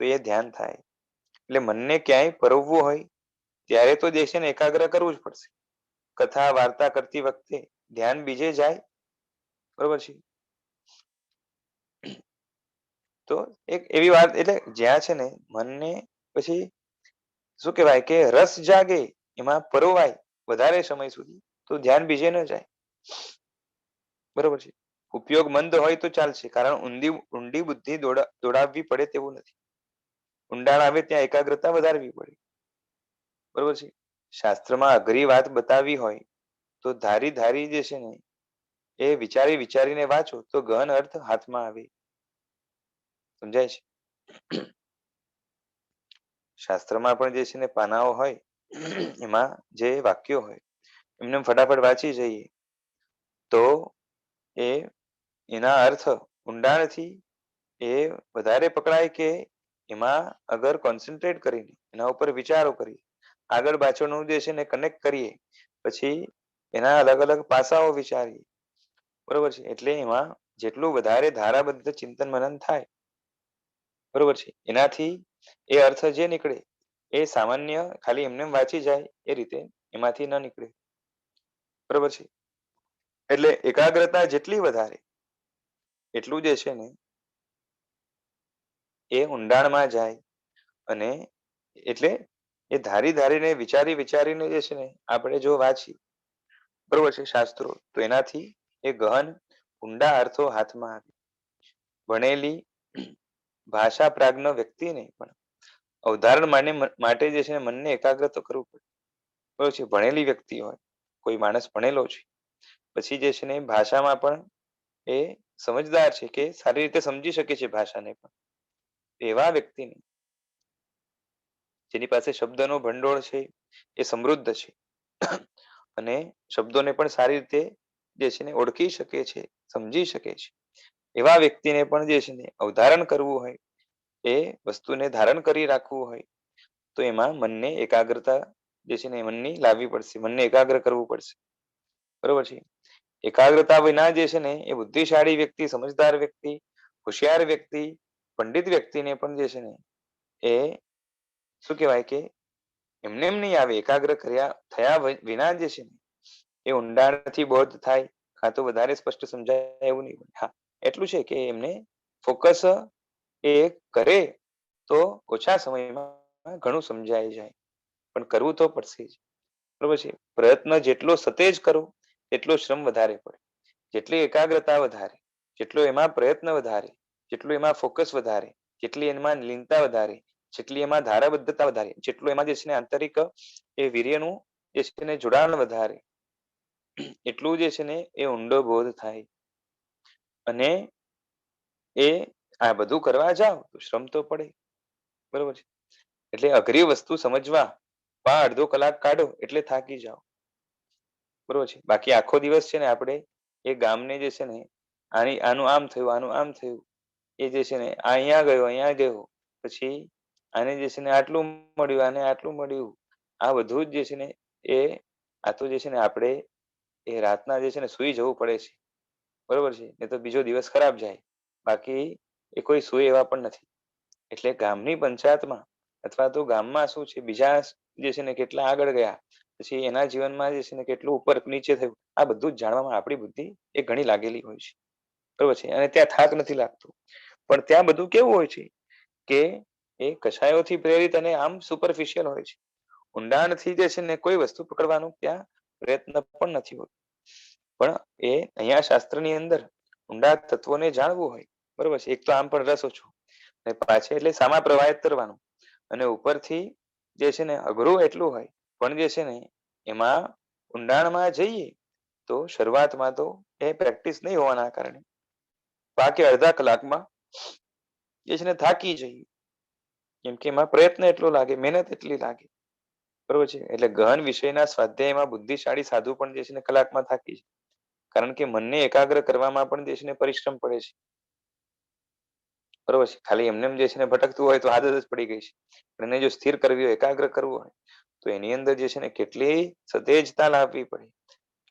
તો એ ધ્યાન થાય. એટલે મનને ક્યાંય પરોવવું હોય ત્યારે તો જે છે ને એકાગ્ર કરવું જ પડશે. કથા વાર્તા કરતી વખતે ધ્યાન બીજે જાય, બરોબર છે. તો એક એવી વાત એટલે જ્યાં છે ને મનને પછી શું કહેવાય કે રસ જાગે એમાં પરોવાય વધારે સમય સુધી તો ધ્યાન બીજે ન જાય. બરોબર છે. ઉપયોગ મંદ હોય તો ચાલશે, કારણ ઊંડી બુદ્ધિ દોડાવવી પડે તેવું નથી. ઊંડાણ આવે ત્યાં એકાગ્રતા વધારવી પડે. બરોબર છે. શાસ્ત્રમાં અઘરી વાત બતાવી હોય તો ધારી ધારી જે છે ને એ વિચારી વિચારીને વાંચો તો ગહન અર્થ હાથમાં આવે. સમજાય છે? શાસ્ત્રમાં પણ જે છે ને પાનાઓ હોય એમાં જે વાક્યો હોય એમને ફટાફટ વાંચી જઈએ તો એ એના અર્થ ઊંડાણથી એ વધારે પકડાય કે એમાં અગર કોન્સન્ટ્રેટ કરીને એના ઉપર વિચારો કરીએ આગળ પાછળનું જે છે ને કનેક્ટ કરીએ પછી એના અલગ અલગ પાસાઓ વિચારીએ બરોબર છે એટલે એમાં જેટલું વધારે ધારાબદ્ધ ચિંતન મનન થાય બરોબર છે એનાથી એ અર્થ જે નીકળે એ સામાન્ય ખાલી એમને વાંચી જાય એ રીતે એમાંથી ન નીકળે બરોબર છે એટલે એકાગ્રતા જેટલી વધારે એટલું જે છે ને એ ઊંડાણમાં જાય અને એટલે એ ધારી ધારીને વિચારી વિચારીને જે છે ને આપણે જો વાંચી બરોબર છે શાસ્ત્રો તો એનાથી એ ગહન ઊંડા અર્થો હાથમાં આવે ભણેલી ભાષા પ્રાજ્ઞ વ્યક્તિને પણ અવધારણ માટે જે છે ને મનને એકાગ્ર તો કરવું પડે બરોબર છે ભણેલી વ્યક્તિ હોય કોઈ માણસ ભણેલો છે પછી જે છે ને ભાષામાં પણ એ સમજદાર છે કે સારી રીતે સમજી શકે છે ભાષાને પણ એવા વ્યક્તિને જેની પાસે શબ્દનો ભંડોળ છે એ સમૃદ્ધ છે અને શબ્દોને પણ સારી રીતે જે છે ને ઓળખી શકે છે સમજી શકે છે એવા વ્યક્તિને પણ જે છે ને અવધારણ કરવું હોય એ વસ્તુને ધારણ કરી રાખવું હોય તો એમાં મનને એકાગ્રતા જે છે ને મનની લાવવી પડશે મનને એકાગ્ર કરવું પડશે બરોબર છે એકાગ્રતા વિના જે છે ને એ બુદ્ધિશાળી વ્યક્તિ સમજદાર વ્યક્તિ હોશિયાર વ્યક્તિ પંડિત વ્યક્તિને પણ જે છે ને એ શું કહેવાય કે એમને એમ નહીં આવે એકાગ્ર કર્યા થયા વિના જે છે ને એ ઊંડાણથી બોધ થાય કાં તો વધારે સ્પષ્ટ સમજાય એવું નહીં હા એટલું છે કે એમને ફોકસ એ કરે તો ઓછા સમયમાં ઘણું સમજાઈ જાય પણ કરવું તો પડશે જ બરોબર છે પ્રયત્ન જેટલો સતેજ કરો એટલો શ્રમ વધારે પડે જેટલી એકાગ્રતા વધારે જેટલો એમાં પ્રયત્ન વધારે જેટલું એમાં ફોકસ વધારે જેટલી એમાં લીનતા વધારે જેટલી એમાં ધારાબદ્ધતા વધારે જેટલું એમાં જે છે ને આંતરિક એ વીર્યનું જે છે ને જોડાણ વધારે એટલું જે છે ને એ ઊંડો બોધ થાય અને એ આ બધું કરવા જાવ તો શ્રમ તો પડે બરોબર છે એટલે અઘરી વસ્તુ સમજવા અડધો કલાક કાઢો એટલે થાકી જાઓ બરોબર છે બાકી આખો દિવસ છે ને આપણે એ ગામને જે છે ને આનું આમ થયું આનું આમ થયું એ જે છે ને આ અહીંયા ગયો પછી આને જે છે ને આટલું મળ્યું આને આટલું મળ્યું આ બધું જ જે છે ને એ આ તો જે છે ને આપણે એ રાતના જે છે ને સુઈ જવું પડે છે બરોબર છે એ તો બીજો દિવસ ખરાબ જાય બાકી એ કોઈ સુઈ એવા પણ નથી એટલે ગામની પંચાયતમાં અથવા તો ગામમાં શું છે બીજા જે છે ને કેટલા આગળ ગયા પછી એના જીવનમાં જે છે ને કેટલું ઉપર નીચે થયું આ બધું જ જાણવામાં આપણી બુદ્ધિ એ ઘણી લાગેલી હોય છે બરોબર છે અને ત્યાં થાક નથી લાગતો પણ ત્યાં બધું કેવું હોય છે કે એ કશાયોથી પ્રેરિત અને આમ સુપરફિશિયલ હોય છે ઊંડાણથી જે છે ને કોઈ વસ્તુ પકડવાનો ત્યાં પ્રયત્ન પણ નથી હોતો પણ એ અહીંયા શાસ્ત્રની અંદર ઊંડા તત્વોને જાણવું હોય બરોબર છે એક તો આમ પણ રસ ઓછો અને પાછળ એટલે સામા પ્રવાહિત કરવાનું અને ઉપરથી જે છે ને અઘરું એટલું હોય પણ જે છે ને એમાં ઊંડાણમાં જઈએ તો શરૂઆતમાં તો એ પ્રેક્ટિસ નહીં હોવાના કારણે બાકી અડધા કલાકમાં જે છે ને થાકી જઈએ કેમ કે એમાં પ્રયત્ન એટલો લાગે મહેનત એટલી લાગે બરોબર છે એટલે ગહન વિષયના સ્વાધ્યાયમાં બુદ્ધિશાળી સાધુ પણ જે છે ને કલાકમાં થાકી જાય કારણ કે મનને એકાગ્ર કરવામાં પણ જે છે ને પરિશ્રમ પડે છે બરોબર છે ખાલી એમને જે છે ને ભટકતું હોય તો આદત જ પડી ગઈ છે પણ એને જો સ્થિર કરવી હોય એકાગ્ર કરવું હોય તો એની અંદર જે છે ને કેટલી સતેજતા લાવવી પડે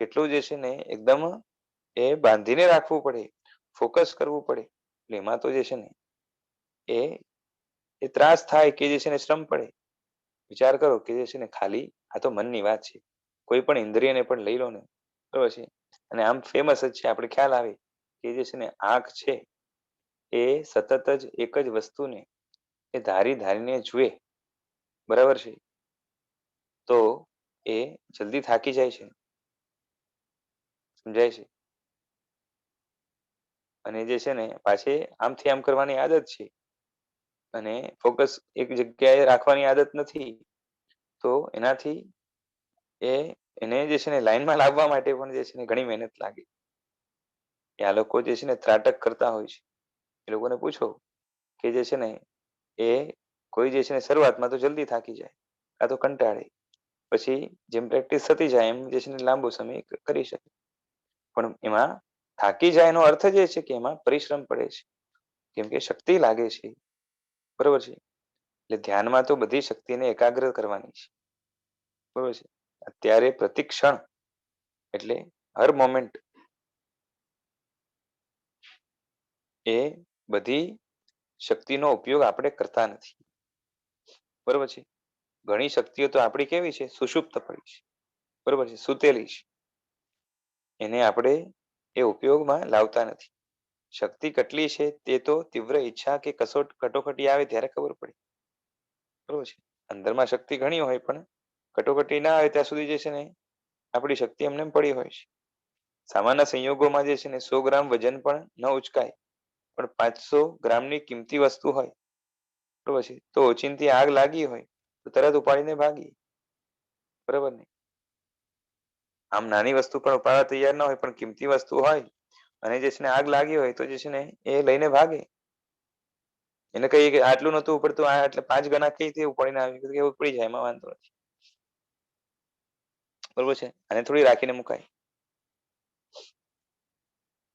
કેટલું જે છે ને એકદમ એ બાંધીને રાખવું પડે ફોકસ કરવું પડે એટલે એમાં તો જે છે ને એ એ ત્રાસ થાય કે જે છે ને શ્રમ પડે વિચાર કરો કે જે છે ને ખાલી આ તો મનની વાત છે કોઈ પણ ઇન્દ્રિયને પણ લઈ લો ને બરોબર છે અને આમ ફેમસ જ છે આપણે ખ્યાલ આવે કે જે છે ને આંખ છે એ સતત જ એક જ વસ્તુને એ ધારી ધારીને જુએ બરાબર છે તો એ જલ્દી થાકી જાય છે સમજાય છે અને જે છે ને પાછી આમથી આમ કરવાની આદત છે અને ફોકસ એક જગ્યાએ રાખવાની આદત નથી, તો એનાથી એ એને જે છે ને લાઈનમાં લાવવા માટે પણ જે છે ને ઘણી મહેનત લાગે. એ આ લોકો જે છે ને ત્રાટક કરતા હોય છે. એ લોકોને પૂછો કે જે છે ને એ કોઈ જે છે ને શરૂઆતમાં તો જલ્દી થાકી જાય, કાં તો કંટાળે. પછી જેમ પ્રેક્ટિસ થતી જાય એમ જે છે ને લાંબો સમય કરી શકે. પણ એમાં થાકી જાય એનો અર્થ જ એ છે કે એમાં પરિશ્રમ પડે છે. કેમ કે શક્તિ લાગે છે. બરોબર છે. એટલે ધ્યાનમાં તો બધી શક્તિને એકાગ્ર કરવાની છે. બરોબર છે. અત્યારે પ્રતિક્ષણ એટલે હર મોમેન્ટ એ બધી શક્તિનો ઉપયોગ આપણે કરતા નથી. બરોબર છે. ઘણી શક્તિઓ તો આપણી કેવી છે? સુષુપ્ત પડી છે. બરોબર છે. સૂતેલી છે. એને આપણે એ ઉપયોગમાં લાવતા નથી. શક્તિ કેટલી છે તે તો તીવ્ર ઈચ્છા કે કટોકટી આવે ત્યારે ખબર પડે. બરોબર છે. અંદરમાં શક્તિ ઘણી હોય પણ કટોકટી ના આવે ત્યાં સુધી જે છે ને આપણી શક્તિ એમને એમ પડી હોય છે. સામાન્ય સંજોગોમાં જે છે ને 100 ગ્રામ વજન પણ ન ઉચકાય, પણ 500 ગ્રામની કિંમતી વસ્તુ હોય, બરોબર છે, તો ઓચિંતી આગ લાગી હોય તો તરત ઉપાડીને ભાગીએ. બરાબર ને? આમ નાની વસ્તુ પણ ઉપાડવા તૈયાર ના હોય, પણ કિંમતી વસ્તુ હોય અને જે છે ને આગ લાગી હોય તો જે છે ને એ લઈને ભાગે. એને કહીએ કે આટલું નતું ઉપડતું, આ એટલે 5 ગણા કઈ રીતે ઉપાડીને આવી? કે ઉપડી જાય, એમાં વાંધો નથી. બરોબર છે. અને થોડી રાખીને મુકાય.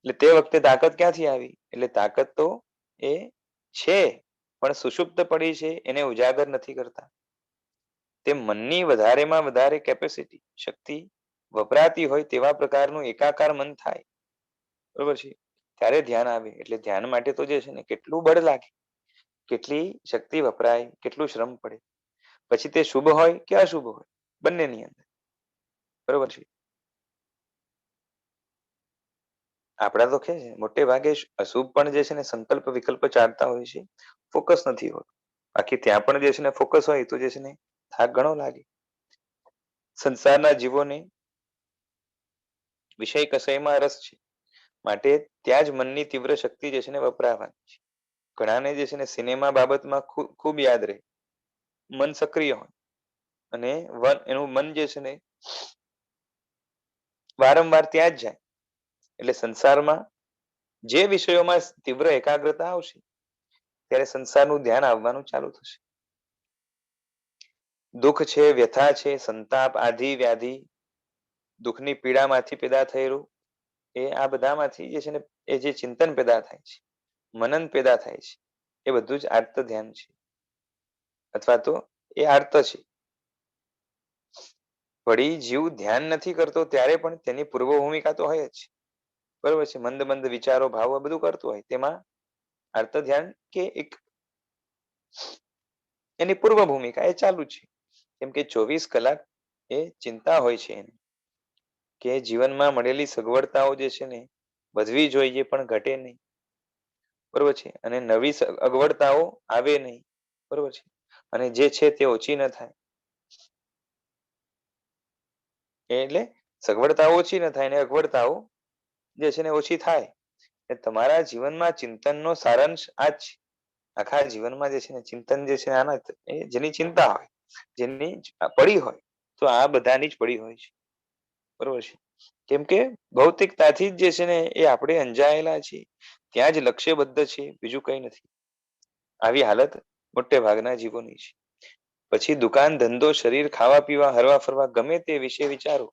એટલે તે વખતે તાકાત ક્યાંથી આવી? એટલે તાકાત તો એ છે, પણ સુષુપ્ત પડી છે, એને ઉજાગર નથી કરતા. તે મનની વધારેમાં વધારે કેપેસિટી, શક્તિ વપરાતી હોય તેવા પ્રકારનું એકાકાર મન થાય. બરોબર છે. ત્યારે ધ્યાન આવે. એટલે ધ્યાન માટે તો જે છે ને કેટલું બળ લાગે, કેટલી શક્તિ વપરાય, કેટલું શ્રમ પડે. પછી તે શુભ હોય કે અશુભ હોય, બંનેની અંદર. બરોબર છે. આપણા તો કે મોટે ભાગે અશુભ પણ જે છે ને સંકલ્પ વિકલ્પ ચાલતા હોય છે, ફોકસ નથી હોતું. બાકી ત્યાં પણ જે છે ને ફોકસ હોય તો જે છે ને થાક ઘણો લાગે. સંસારના જીવોને વિષય કષયમાં રસ છે, માટે ત્યાં જ મનની તીવ્ર શક્તિ જે છે ને વપરાવાની છે. ઘણાને જે છે ને સિનેમા બાબતમાં ખૂબ યાદ રહે, મન સક્રિય હોય અને એનું મન જે છે ને વારંવાર ત્યાં જ જાય. એટલે સંસારમાં જે વિષયોમાં તીવ્ર એકાગ્રતા આવશે ત્યારે સંસારનું ધ્યાન આવવાનું ચાલુ થશે. દુઃખ છે, વ્યથા છે, સંતાપ, આધિ, વ્યાધિ, દુઃખની પીડામાંથી પેદા થયેલું એ આ બધામાંથી જે છે ને એ જે ચિંતન પેદા થાય છે, મનન પેદા થાય છે, એ બધું જ આર્ત ધ્યાન છે, અથવા તો એ આર્ત છે. વળી જીવ ધ્યાન નથી કરતો ત્યારે પણ તેની પૂર્વ ભૂમિકા તો હોય જ. બરોબર છે. મંદ મંદ વિચારો, ભાવો બધું કરતું હોય, તેમાં આર્ત ધ્યાન કે એક એની પૂર્વ ભૂમિકા એ ચાલુ છે. કેમ કે 24 કલાક એ ચિંતા હોય છે એની, કે જીવનમાં મળેલી સગવડતાઓ જે છે ને વધવી જોઈએ પણ ઘટે નહીં. બરોબર છે. અને નવી અગવડતાઓ આવે નહીં. બરોબર છે. અને જે છે તે ઓછી ન થાય. એટલે સગવડતાઓ ઓછી ન થાય ને અગવડતાઓ જે છે ને ઓછી થાય. તમારા જીવનમાં ચિંતનનો સારાંશ આ જ છે. આખા જીવનમાં જે છે ને ચિંતન જે છે આના જેની ચિંતા હોય, જેની પડી હોય, તો આ બધાની જ પડી હોય છે. બરોબર છે. કેમ કે ભૌતિકતાથી જ જે છે ને એ આપણે અંજાયેલા છીએ. ત્યાં જ લક્ષ્યબદ્ધ છે, બીજું કઈ નથી. આવી હાલત મોટે ભાગના જીવોની છે. પછી દુકાન, ધંધો, શરીર, ખાવા પીવા, હરવા ફરવા ગમે તે વિશે વિચારો,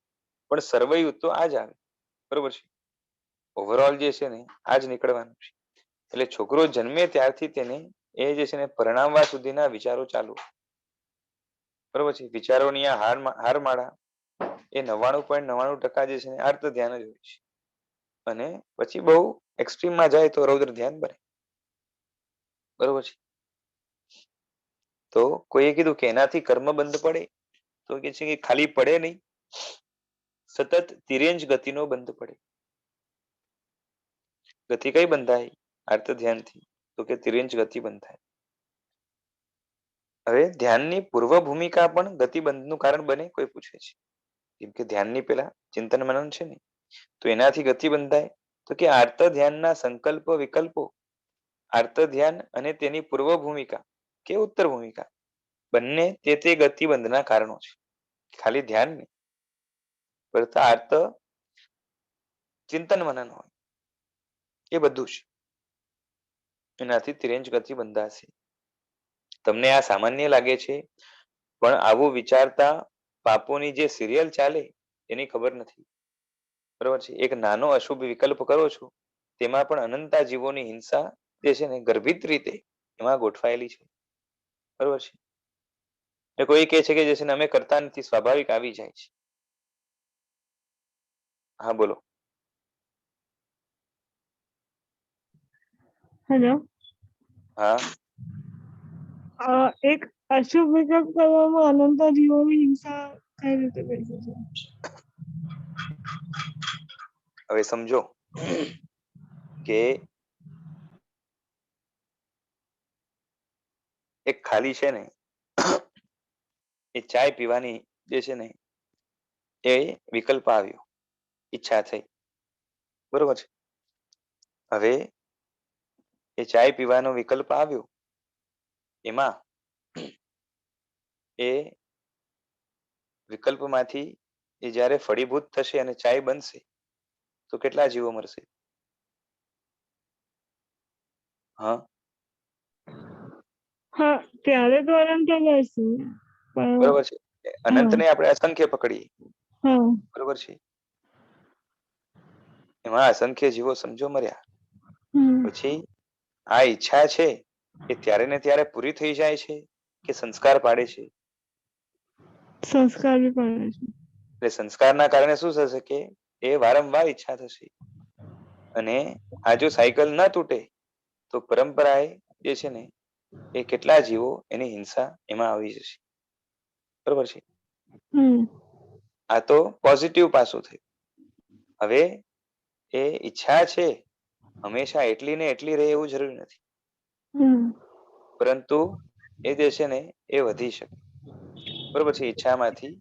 પણ સર્વૈવ તો આ જ આવે. બરોબર છે. ઓવરઓલ જે છે ને આ જ નીકળવાનું છે. એટલે છોકરો જન્મે ત્યારથી તેને એ જે છે ને પરણાવવા સુધીના વિચારો ચાલુ. બરોબર છે. વિચારોની આ હારમાળા એ 99.99% જે છે ને આર્ત ધ્યાન જ હોય છે. અને પછી બહુ એક્સ્ટ્રીમમાં જાય તો રૌદ્ર ધ્યાન બને. બરોબર છે. તો કોઈએ કીધું કે એનાથી કર્મ બંધ પડે, તો કે છે કે ખાલી પડે નહીં, સતત તિર્યંજ ગતિનો બંધ પડે. ગતિ કઈ બંધાય? આર્ત ધ્યાનથી. તો કે તિર્યંજ ગતિ બંધાય. હવે ધ્યાનની પૂર્વ ભૂમિકા પણ ગતિબંધનું કારણ બને, કોઈ પૂછે છે. કેમ કે ધ્યાનની પેલા ચિંતન મનન છે ને, તો એનાથી ગતિ બંધાય. તો કે આર્ત ધ્યાનના સંકલ્પ વિકલ્પો, આર્ત ધ્યાન અને તેની પૂર્વ ભૂમિકા કે ઉત્તર ભૂમિકા, બંને તે ગતિબંધના કારણો છે. ખાલી ધ્યાન નહીં, અર્થ ચિંતન મનન હોય એ બધું છે. એનાથી તિર્યંચ ગતિ બંધાશે. તમને આ સામાન્ય લાગે છે, પણ આવું વિચારતા પાપોની જે સિરિયલ ચાલે એની ખબર નથી. બરોબર છે. એક નાનો અશુભ વિકલ્પ કરો છો, તેમાં પણ અનંતા જીવોની હિંસા જે છે ને ગર્ભિત રીતે એમાં ગોઠવાયેલી છે. બરોબર છે. કોઈ કહે છે કે જે છે ને અમે કરતા નથી, સ્વાભાવિક આવી જાય છે. હા બોલો. હેલો. હા. એક અશુભ વિકલ્પ કરવામાં અનંત જીવોની હિંસા કઈ રીતે કરી શકે? હવે સમજો કે એક ખાલી છે ને એ ચાય પીવાની જે છે ને એ વિકલ્પ આવ્યો, ઈચ્છા થઈ. બરોબર છે. હવે એ ચાય પીવાનો વિકલ્પ આવ્યો, એમાં એ વિકલ્પમાંથી એ જ્યારે ફળીભૂત થશે અને ચાય બનશે તો કેટલા જીવો મરશે? હા, હા, ત્યારે તો અનંત મળશે. બરોબર છે. અનંતને આપણે અસંખ્ય પકડીએ. બરોબર છે. એમાં અસંખ્ય જીવો સમજો મર્યા. પછી આ ઈચ્છા છે એ ત્યારે ને ત્યારે પૂરી થઈ જાય છે કે સંસ્કાર પાડે છે? સંસ્કાર બી પાડે છે. એટલે સંસ્કારના કારણે શું થશે કે એ વારંવાર ઈચ્છા થશે, અને આ જો સાયકલ ન તૂટે તો પરંપરાએ જે છે ને એ કેટલા જીવો એની હિંસા એમાં આવી જશે. બરોબર છે. આ તો પોઝિટિવ પાસું થયું. હવે એ ઈચ્છા છે હંમેશા એટલી ને એટલી રહે એવું જરૂરી નથી, પરંતુ એ જે છે ને એ વધી શકે. બરોબર છે. ઈચ્છામાંથી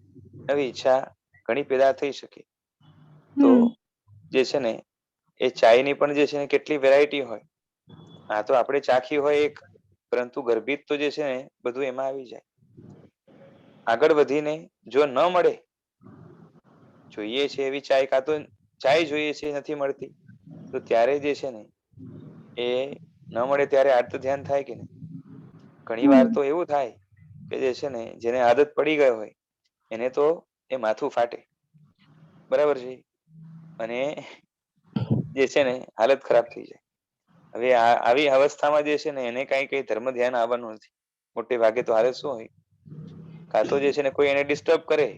નવી ઈચ્છા ઘણી પેદા થઈ શકે. તો જે છે ને એ ચાયની પણ જે છે ને કેટલી વેરાયટી હોય. આ તો આપણે ચાખી હોય એક, પરંતુ ગર્ભિત તો જે છે ને બધું એમાં આવી જાય. આગળ વધીને જો ન મળે, જોઈએ છે એવી ચાય, કાં તો ચાય જોઈએ છે નથી મળતી, તો ત્યારે જે છે ને એ ન મળે ત્યારે આર્ત ધ્યાન થાય કે નહીં? ઘણી વાર તો એવું થાય કે જે છે ને જેને આદત પડી ગઈ હોય એને તો એ માથું ફાટે. બરાબર છે. અને જે છે ને હાલત ખરાબ થઈ જાય. હવે આવી અવસ્થામાં જે છે ને એને કઈ ધર્મ ધ્યાન આવવાનું નથી. મોટે ભાગે તો હાલત શું હોય, કાં તો જે છે ને કોઈ એને ડિસ્ટર્બ કરે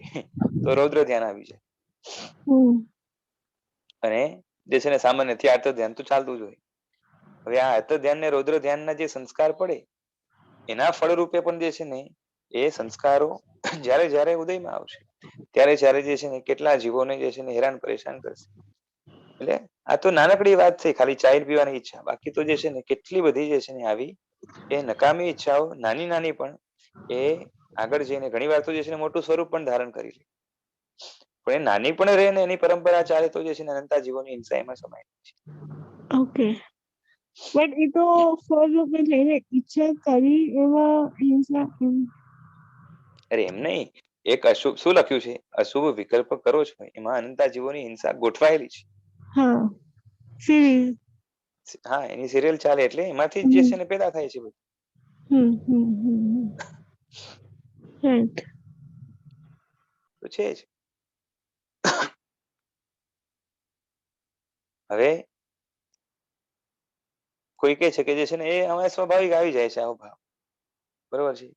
તો રૌદ્ર ધ્યાન આવી જાય, અને જે છે ને સામાન્યથી આર્ત ધ્યાન તો ચાલતું જ હોય. હવે આ આર્ત ધ્યાન ને રૌદ્ર ધ્યાનના જે સંસ્કાર પડે એના ફળ રૂપે પણ જે છે ને એ સંસ્કારો જ્યારે જ્યારે ઉદયમાં આવશે ત્યારે જ્યારે જે છે ને કેટલા જીવોને જે છે ને હેરાન પરેશાન કરશે. એટલે આ તો નાનકડી વાત થઈ, ખાલી ચાય પીવાની ઈચ્છા. બાકી તો જે છે ને કેટલી બધી જે છે ને આવી એ નકામી ઈચ્છાઓ નાની નાની પણ એ આગળ જઈને ઘણી વાર તો જે છે ને મોટું સ્વરૂપ પણ ધારણ કરી લે. પણ એ નાની પણ રહે ને એની પરંપરા ચાલે તો જે છે ને અનંતા જીવોની હિંસા એમાં સમાય છે. ઓકે, બટ એ તો સ્વરૂપે થઈને ઈચ્છા કરી એમાં હિંસા. અરે એમ નહીં, એક અશુભ શું લખ્યું છે? અશુભ વિકલ્પ કરો છો એમાં અનંતા જીવોની હિંસા ગોઠવાયેલી છે. હા, સિરીઝ. હા, એની સિરિયલ ચાલે એટલે એમાંથી જે છે ને પેદા થાય છે બધું. રાઈટ. તો છે જ. હવે કોઈ કહે છે કે જે છે ને એ અમે સ્વાભાવિક આવી જાય છે આવો ભાવ. બરોબર છે.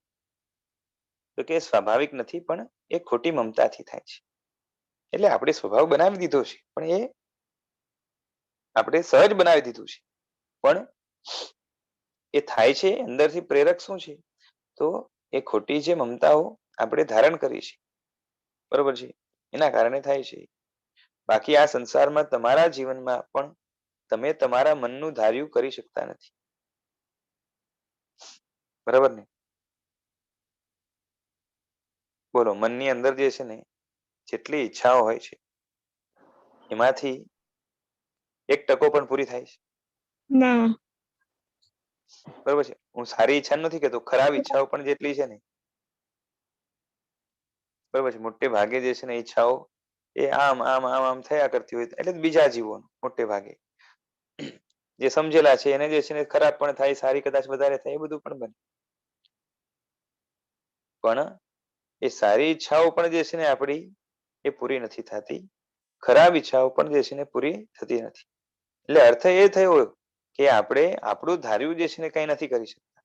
તો કે સ્વાભાવિક નથી, પણ એ ખોટી મમતાથી થાય છે. એટલે આપણે સ્વભાવ બનાવી દીધો છે, પણ એ આપણે સહજ બનાવી દીધું છે. પણ એ થાય છે અંદરથી પ્રેરક શું છે? તો એ ખોટી જે મમતાઓ આપણે ધારણ કરી છે. બરોબર છે. એના કારણે થાય છે. બાકી આ સંસારમાં તમારા જીવનમાં પણ તમે તમારા મનનું ધાર્યું કરી શકતા નથી. બરાબર ને? બોલો, મનની અંદર જે છે ને જેટલી ઈચ્છાઓ હોય છે એમાંથી 1% પણ પૂરી થાય છે? ના. બરોબર છે. હું સારી ઈચ્છા નથી કહેતો, ખરાબ ઈચ્છાઓ પણ જેટલી છે ને, બરોબર છે, મોટે ભાગે જે છે ને ઈચ્છાઓ એ આમ આમ આમ આમ થયા કરતી હોય, એટલે બીજા જીવો મોટે ભાગે જે સમજેલા છે એને જે છે ને ખરાબ પણ થાય, સારી કદાચ વધારે થાય, એ બધું પણ બને. પણ એ સારી ઈચ્છાઓ પણ જે છે ને આપણી એ પૂરી નથી થતી, ખરાબ ઈચ્છાઓ પણ જે છે ને પૂરી થતી નથી. એટલે અર્થ એ થયો કે આપણે આપણું ધાર્યું જે છે ને કઈ નથી કરી શકતા,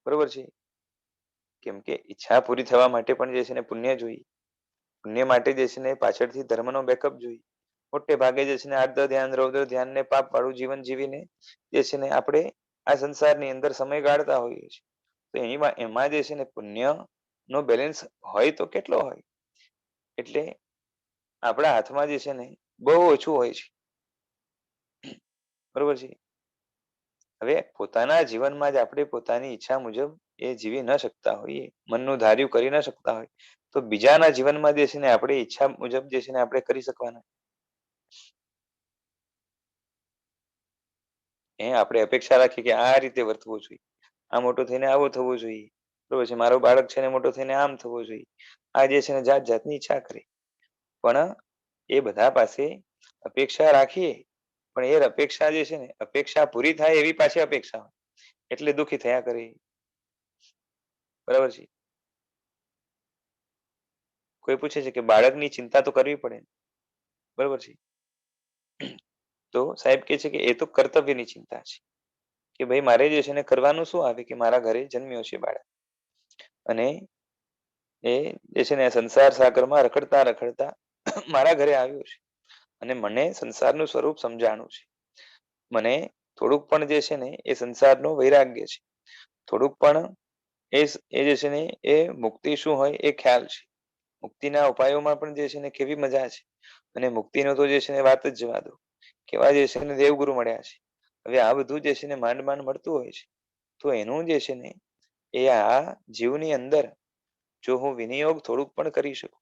બરોબર છે. કેમ કે ઈચ્છા પૂરી થવા માટે પણ જે છે ને પુણ્ય જોઈએ, પુણ્ય માટે જે છે ને પાછળથી ધર્મનો બેકઅપ જોઈએ. મોટે ભાગે જે છે ને આર્દ્ર ધ્યાન, રૌદ્ર ધ્યાન ને પાપ વાળું જીવન જીવીને જે છે ને આપણે આ સંસારની અંદર સમય ગાળતા હોઈએ છીએ. તો એમાં જે છે ને પુણ્ય નો બેલેન્સ હોય તો કેટલો હોય, એટલે આપણા હાથમાં જે છે ને બહુ ઓછું હોય છે, બરોબર છે. હવે પોતાના જીવનમાં જ આપણે પોતાની ઈચ્છા મુજબ એ જીવી ન શકતા હોઈએ, મનનું ધાર્યું કરી ન શકતા હોય, તો બીજાના જીવનમાં જે છે ને આપણે ઈચ્છા મુજબ જે છે ને આપણે કરી શકવાના. આપણે અપેક્ષા રાખીએ કે આ રીતે વર્તવું જોઈએ, આ મોટો થઈને આવો થવો જોઈએ, બરોબર છે, મારો બાળક છે ને મોટો થઈને આમ થવો જોઈએ, આ જે છે ને જાત જાતની ઈચ્છા કરે. પણ એ બધા પાસે અપેક્ષા રાખીએ, પણ એ અપેક્ષા જે છે ને અપેક્ષા પૂરી થાય એવી પાછી અપેક્ષા હોય, એટલે દુઃખી થયા કરે, બરાબર છે. કોઈ પૂછે છે કે બાળકની ચિંતા તો કરવી પડે, બરોબર છે. તો સાહેબ કે છે કે એ તો કર્તવ્યની ચિંતા છે, કે ભાઈ મારે જે છે ને કરવાનું શું આવે, કે મારા ઘરે જન્મ્યો છે બાળક, અને એ જે છે ને સંસાર સાગરમાં રખડતા રખડતા મારા ઘરે આવ્યો છે, અને મને સંસારનું સ્વરૂપ સમજાણું છે. મને થોડુંક પણ જે છે ને એ સંસારનું વૈરાગ્ય છે, થોડુંક પણ એ જે છે ને એ મુક્તિ શું હોય એ ખ્યાલ છે. મુક્તિના ઉપાયોમાં પણ જે છે ને કેવી મજા છે, અને મુક્તિનો તો જે છે ને વાત જ જવા દો, કેવા જે છે ને દેવગુરુ મળ્યા છે. હવે આ બધું જે છે ને માંડ માંડ મળતું હોય છે, તો એનું જે છે ને એ આ જીવની અંદર જો હું વિનિયોગ થોડુંક પણ કરી શકું,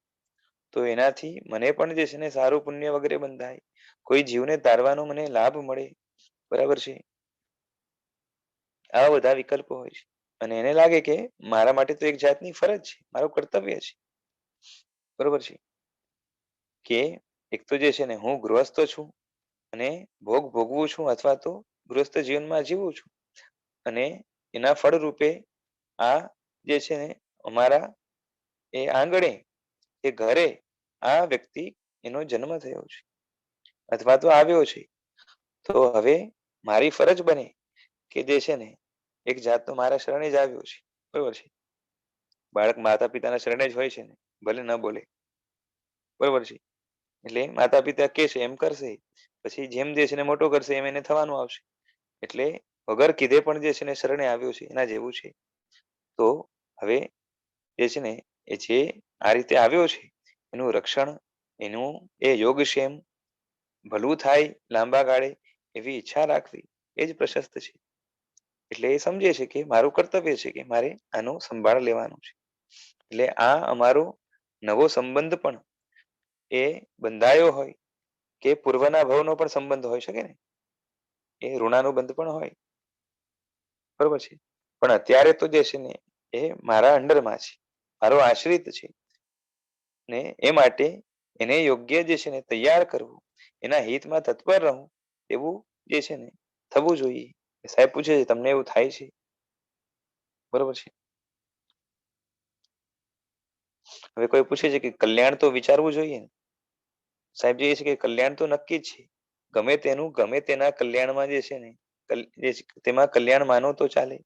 તો એનાથી મને પણ જે છે ને સારું પુણ્ય વગેરે બંધાય, કોઈ જીવને તારવાનો મને લાભ મળે, બરાબર છે. આવા બધા વિકલ્પો હોય છે, અને એને લાગે કે મારા માટે તો એક જાતની ફરજ છે, મારું કર્તવ્ય છે, બરોબર છે. કે એક તો જે છે ને હું ગૃહસ્થ છું, અને ભોગ ભોગવું છું, અથવા તો ગૃહસ્થ જીવનમાં જીવું છું, અને એના ફળ રૂપે આ જે છે ને અમારા એ આંગણે એ ઘરે આ વ્યક્તિ એનો જન્મ થયો છે, અથવા તો આવ્યો છે. તો હવે મારી ફરજ બને કે જે છે ને એક જાતનો મારા શરણે જ આવ્યો છે, બરોબર છે. બાળક માતા પિતાના શરણે જ હોય છે ને, ભલે ન બોલે, બરોબર છે. એટલે માતા પિતા કે છે એમ કરશે, પછી જેમ જે છે ને મોટો કરશે એમ એને થવાનું આવશે. એટલે વગર કીધે પણ જે છે ને શરણે આવ્યું છે, એના જેવું છે. તો હવે જે છે ને એ જે આ રીતે આવ્યો છે, એનું રક્ષણ, એનું એ યોગક્ષેમ ભલું થાય લાંબા ગાળે, એવી ઈચ્છા રાખવી એ જ પ્રશસ્ત છે. એટલે એ સમજે છે કે મારું કર્તવ્ય છે કે મારે આનો સંભાળ લેવાનું છે. એટલે આ અમારો નવો સંબંધ પણ એ બંધાયો હોય, કે પૂર્વના ભવનો પણ સંબંધ હોઈ શકે ને, એ ઋણાનુબંધ પણ હોય, બરોબર છે. પણ અત્યારે તો જે છે ને એ મારા અંડરમાં છે, મારો આશ્રિત છે, ને એ માટે એને યોગ્ય જે છે ને તૈયાર કરવું, એના હિતમાં તત્પર રહું, એવું જે છે ને થવું જોઈએ. સાહેબ પૂછે છે તમને એવું થાય છે, બરોબર છે. હવે કોઈ પૂછે છે કે કલ્યાણ તો વિચારવું જોઈએ ને, સાહેબ જે છે કે કલ્યાણ તો નક્કી જ છે, ગમે તેનું ગમે તેના કલ્યાણમાં જે છે ને તેમાં કલ્યાણ માનો તો ચાલે,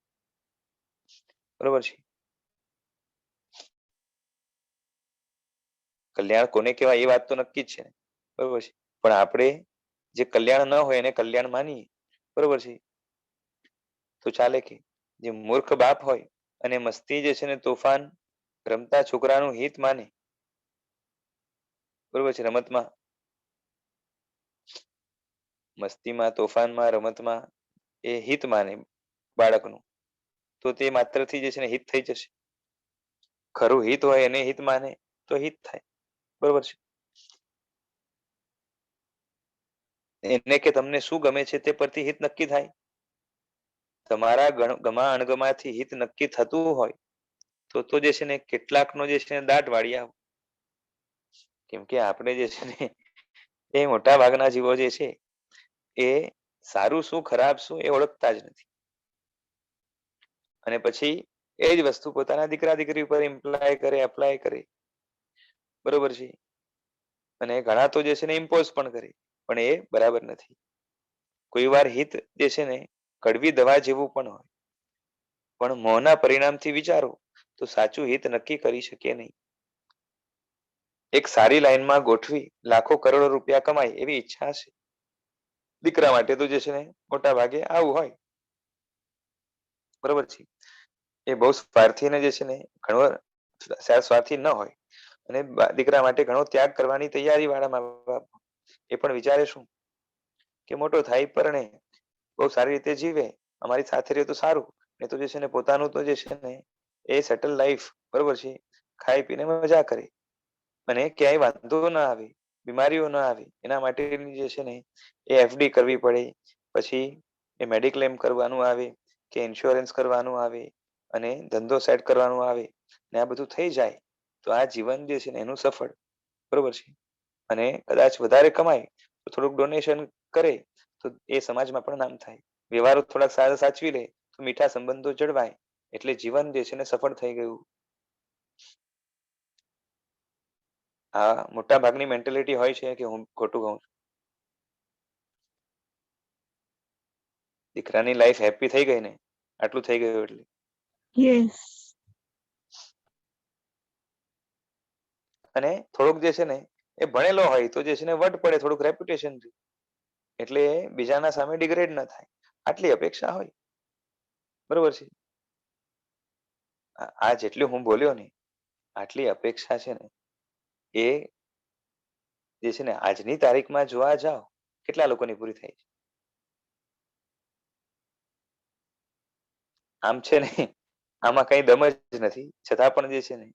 બરોબર છે. કલ્યાણ કોને કહેવાય એ વાત તો નક્કી જ છે, બરોબર છે. પણ આપણે જે કલ્યાણ ન હોય એને કલ્યાણ માનીએ, બરોબર છે, તો ચાલે કે જે મૂર્ખ બાપ હોય અને મસ્તી જે છે ને તોફાન રમતા છોકરાનું હિત માને, બરોબર છે, રમતમાં મસ્તીમાં તોફાનમાં રમતમાં એ હિત માને બાળકનું, તો તે માત્રથી જે છે ને હિત થઈ જશે. ખરું હિત હોય એને હિત માને તો હિત થાય, બરોબર છે. એને કે તમને શું ગમે છે તે પરથી હિત નક્કી થાય, તમારા ગમા અણગમાથી હિત નક્કી થતું હોય તો જે છે ને કેટલાકનો જે છે ને દાટ વાળી આવો. કેમ કે આપણે જે છે ને એ મોટા ભાગના જીવો જે છે એ સારું શું ખરાબ શું એ ઓળખતા જ નથી. અને પછી એ જ વસ્તુ પોતાના દીકરા દીકરી ઉપર ઇમ્પ્લાય કરે, એપ્લાય કરે. બરોબર છે. અને ઘણા તો જે છે ને ઇમ્પોઝ પણ કરે, પણ એ બરાબર નથી. કોઈ વાર હિત જે છે ને કડવી દવા જેવું પણ હોય, પણ મોંના પરિણામથી વિચારો તો સાચું હિત નક્કી કરી શકે નહીં. એક સારી લાઈનમાં ગોઠવી લાખો કરોડો રૂપિયા કમાય એવી ઈચ્છા છે. દીકરા માટે તો જે છે ને મોટા ભાગે આવું હોય. બરોબર છે. એ બહુ સ્વાર્થીને જે છે ને ઘણો સ્વાર્થી ન હોય અને દીકરા માટે ઘણો ત્યાગ કરવાની તૈયારી વાળા મા બાપ, એ પણ વિચારે શું કે મોટો થાય પરણે બહુ સારી રીતે જીવે, અમારી સાથે રહે તો સારું. એ તો જે છે ને પોતાનું તો જે છે ને એ સેટલ લાઈફ, બરોબર છે, ખાઈ પીને મજા કરે અને ક્યાંય વાંધો ના આવે, બીમારીઓ ના આવે એના માટેની જે છે ને એ એફડી કરવી પડે, પછી એ મેડિક્લેમ કરવાનું આવે કે ઇન્સ્યોરન્સ કરવાનું આવે અને ધંધો સેટ કરવાનું આવે ને આ બધું થઈ જાય તો આ જીવન જે છે ને એનું સફળ. બરોબર છે. અને કદાચ વધારે કમાય તો થોડુંક ડોનેશન કરે તો એ સમાજમાં પણ નામ થાય. વ્યવહારો થોડાક સારા સાચવી લે તો મીઠા સંબંધો જળવાય, એટલે જીવન જે છે ને સફળ થઈ ગયું. આ મોટા ભાગની મેન્ટેલિટી હોય છે કે હું ખોટું કહું છું? દીકરાની લાઈફ હેપી થઈ ગઈ ને, આટલું થઈ ગયું એટલે. યસ. અને થોડુંક જે છે ને એ ભણેલો હોય તો જે છે ને વટ પડે, થોડુંક રેપ્યુટેશન, એટલે બીજાના સામે ડિગ્રેડ ન થાય, આટલી અપેક્ષા હોય. બરોબર છે. આ જેટલું હું બોલ્યો ને આટલી અપેક્ષા છે ને એ જે છે ને આજની તારીખમાં જોવા જાવ કેટલા લોકોની પૂરી થાય છે. આમ છે ને આમાં કઈ દમ જ નથી, છતાં પણ જે છે ને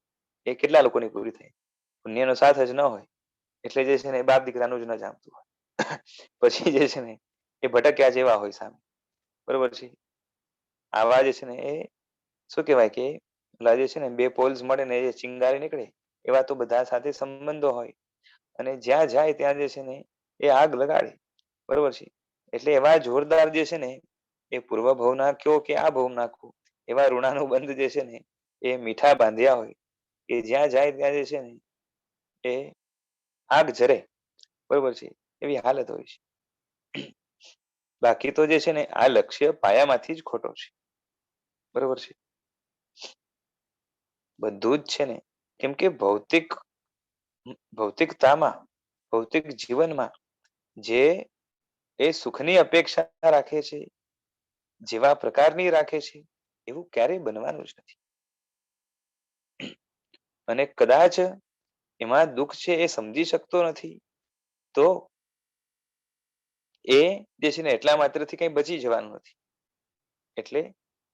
એ કેટલા લોકોની પૂરી થાય. પુણ્યનો સાથ જ ન હોય એટલે જે છે ને એ બાપ દીકરાનું જ ન જામતું હોય. પછી જે છે ને એ ભટક્યા જેવા હોય સામે. બરોબર છે. આવા જે છે ને એ શું કહેવાય કે ઓલા જે છે ને બે પોલ્સ મળે ને એ ચિંગારી નીકળે એવા તો બધા સાથે સંબંધો હોય અને જ્યાં જાય ત્યાં જે છે ને એ આગ લગાડે. બરોબર છે. એટલે એવા જોરદાર જે છે ને એ પૂર્વ ભવના કયો કે આ ભવના કહો, એવા ઋણાનુબંધ જે છે ને એ મીઠા બાંધ્યા હોય કે જ્યાં જાય ત્યાં જે છે ને એ આગ જરે. બરોબર છે. એવી હાલત હોય છે. બાકી તો જે છે ને આ લક્ષ્ય પાયામાંથી જ ખોટો છે. બરોબર છે. બધું જ છે ને કેમ કે ભૌતિકતામાં, ભૌતિક જીવનમાં જે એ સુખની અપેક્ષા રાખે છે, જેવા પ્રકારની રાખે છે એવું ક્યારેય બનવાનું જ નથી. અને કદાચ એમાં દુઃખ છે એ સમજી શકતો નથી તો એ જે છે ને એટલા માત્રથી કઈ બચી જવાનું નથી. એટલે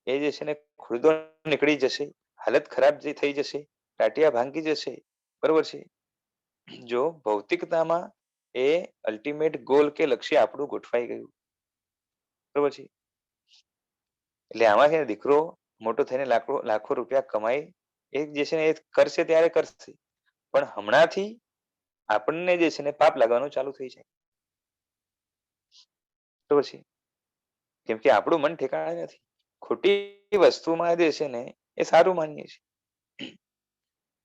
એ જે છે ને ખુદો નીકળી જશે, હાલત ખરાબ જે થઈ જશે, ટાટિયા ભાંગી જશે. બરોબર છે. જો ભૌતિકતામાં એ અલ્ટિમેટ ગોલ કે લક્ષ્ય આપણું ગોઠવાઈ ગયું. બરોબર છે. એટલે આમાં છે ને દીકરો મોટો થઈને લાખો રૂપિયા કમાય એ જે છે ને એ કરશે ત્યારે કરશે, પણ હમણાંથી આપણને જે છે ને પાપ લાગવાનું ચાલુ થઈ જાય. બરોબર છે. કેમ કે આપણું મન ઠેકાણે નથી. ખોટી વસ્તુમાં જે છે ને એ સારું માનીએ છીએ.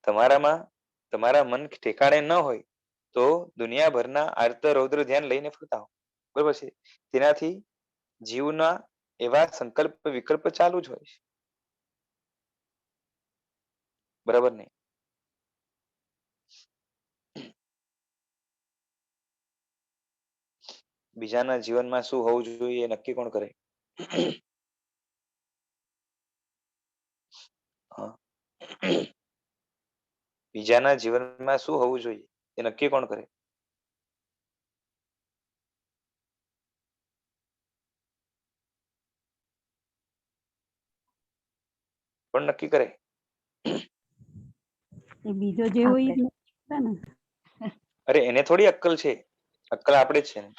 તમારામાં તમારા મન ઠેકાણે ન હોય તો દુનિયાભરના આર્ત રૌદ્ર ધ્યાન લઈને ફરતા હો. બરોબર છે. તેનાથી જીવના એવા સંકલ્પ વિકલ્પ ચાલુ જ હોય છે. બરાબર ને? બીજાના જીવનમાં શું હોવું જોઈએ એ નક્કી કોણ કરે? બીજાના જીવનમાં શું હોવું જોઈએ એ નક્કી કોણ કરે? કોણ નક્કી કરે? બીજો જે હોય એ જ નક્કી કરે ને. અરે એને થોડી અક્કલ છે, અક્કલ આપણે જ છે ને.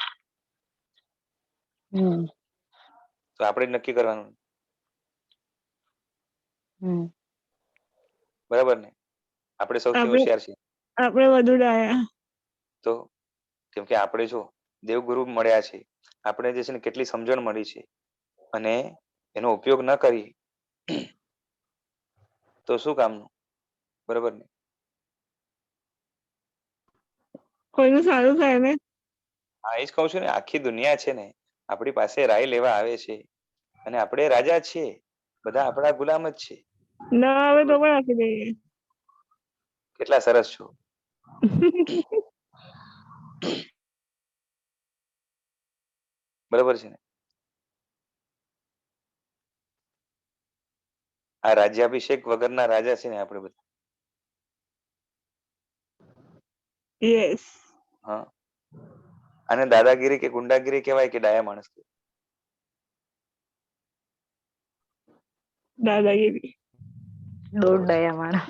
તો આપણે જ નક્કી કરવાનું. હમ બરાબર ને? આપણે સૌથી આપણે હોશિયાર છીએ. આપણે વધુ ડાયા. તો કેમ કે આપણે જો દેવગુરુ મળ્યા છે, આપણે જે છે ને કેટલી સમજણ મળી છે, અને એનો ઉપયોગ ન કરી તો શું કામનું? બરાબર ને? કોઈનું સારું થાય ને. હા, એ જ કહું છું ને, આખી દુનિયા છે ને આપણી પાસે રાય લેવા આવે છે, અને આપણે રાજા છીએ, બધા આપણા ગુલામ જ છે. ના આવે તો પણ આપી દઈએ. કેટલા સરસ છો. બરાબર છે ને? આ રાજ્યાભિષેક વગરના રાજા છે ને આપણે બધા. યસ. હા, અને દાદાગીરી કે ગુંડાગીરી કહેવાય કે ડાયા માણસ? દાદાગીરી. દોઢ દયા માણસ.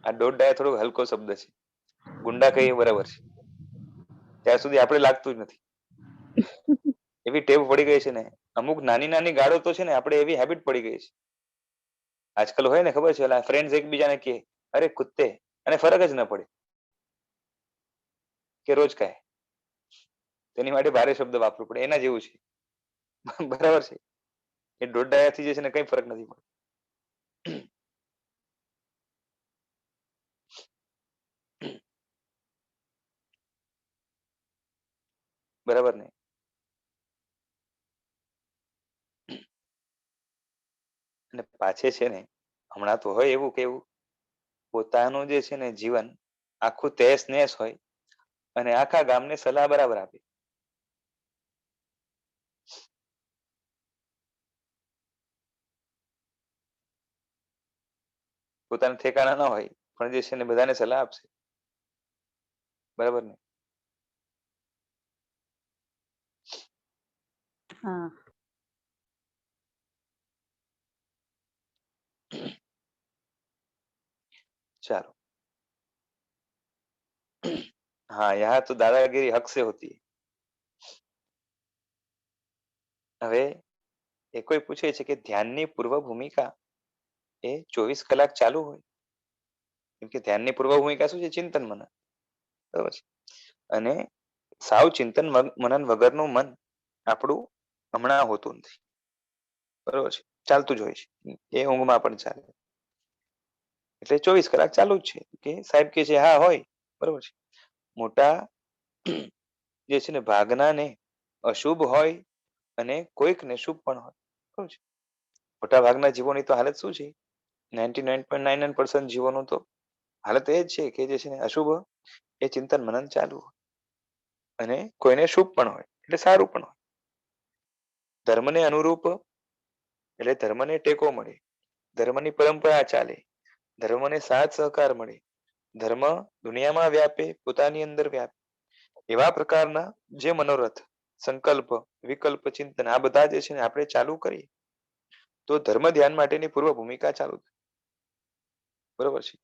આ દોઢ ડાયા થોડો હલકો શબ્દ છે. ગુંડા કહીએ બરાબર છે. ત્યાં સુધી આપણે લાગતું જ નથી. એવી ટેવ પડી ગઈ છે ને, અમુક નાની નાની ગાળો તો છે ને આપણે એવી હેબિટ પડી ગઈ છે. આજકાલ હોય ને, ખબર છે, ઓલા ફ્રેન્ડ્સ એકબીજાને કહે, અરે કુત્તે, અને ફરક જ ન પડે કે રોજ કહે. તેની માટે ભારે શબ્દ વાપરવું પડે, એના જેવું છે. બરાબર છે? એ દોઢ ડાયાથી જે છે ને કઈ ફરક નથી પડતો. બરાબર ને? અને પાછે છે ને હમણાં તો હોય એવું કેવું, પોતાનું જે છે ને જીવન આખું તહેસ નહેસ હોય, અને આખા ગામને સલાહ બરાબર આપે. પોતાના ઠેકાણા ન હોય, પણ જે છે ને બધાને સલાહ આપશે. બરાબર ને? હા. ચાલો. हाँ, यहाँ तो दादागिरी हक से होती है. હવે એ કોઈ પૂછે છે કે ધ્યાનની પૂર્વ ભૂમિકા એ 24 કલાક ચાલુ હોય? કેમ કે ધ્યાનની પૂર્વ ભૂમિકા શું છે? ચિંતન મનન. બરાબર છે? અને સાવ ચિંતન મનન વગરનું મન આપણું હમણાં હોતું નથી. બરોબર છે? ચાલતું જ હોય છે. એ ઊંઘમાં પણ ચાલે. એટલે 24 કલાક ચાલુ જ છે. કે સાહેબ કે છે હા હોય. બરોબર છે? મોટા જે છે ને ભાગનાને અશુભ હોય, અને કોઈકને શુભ પણ હોય. બરોબર છે? મોટા ભાગના જીવોની તો હાલત શું છે? 99.99% જીવોનું તો હાલત એ જ છે કે જે છે ને અશુભ એ ચિંતન મનન ચાલુ હોય, અને કોઈને શુભ પણ હોય, એટલે સારું પણ હોય. ધર્મને અનુરૂપ એટલે ધર્મને ટેકો મળે, ધર્મની પરંપરા ચાલે, ધર્મને સાથ સહકાર મળે, ધર્મ દુનિયામાં વ્યાપે, પોતાની અંદર વ્યાપે, એવા પ્રકારના જે મનોરથ, સંકલ્પ, વિકલ્પ, ચિંતન આ બધા જે છે ને આપણે ચાલુ કરીએ, તો ધર્મ ધ્યાન માટેની પૂર્વ ભૂમિકા ચાલુ થાય. બરોબર છે?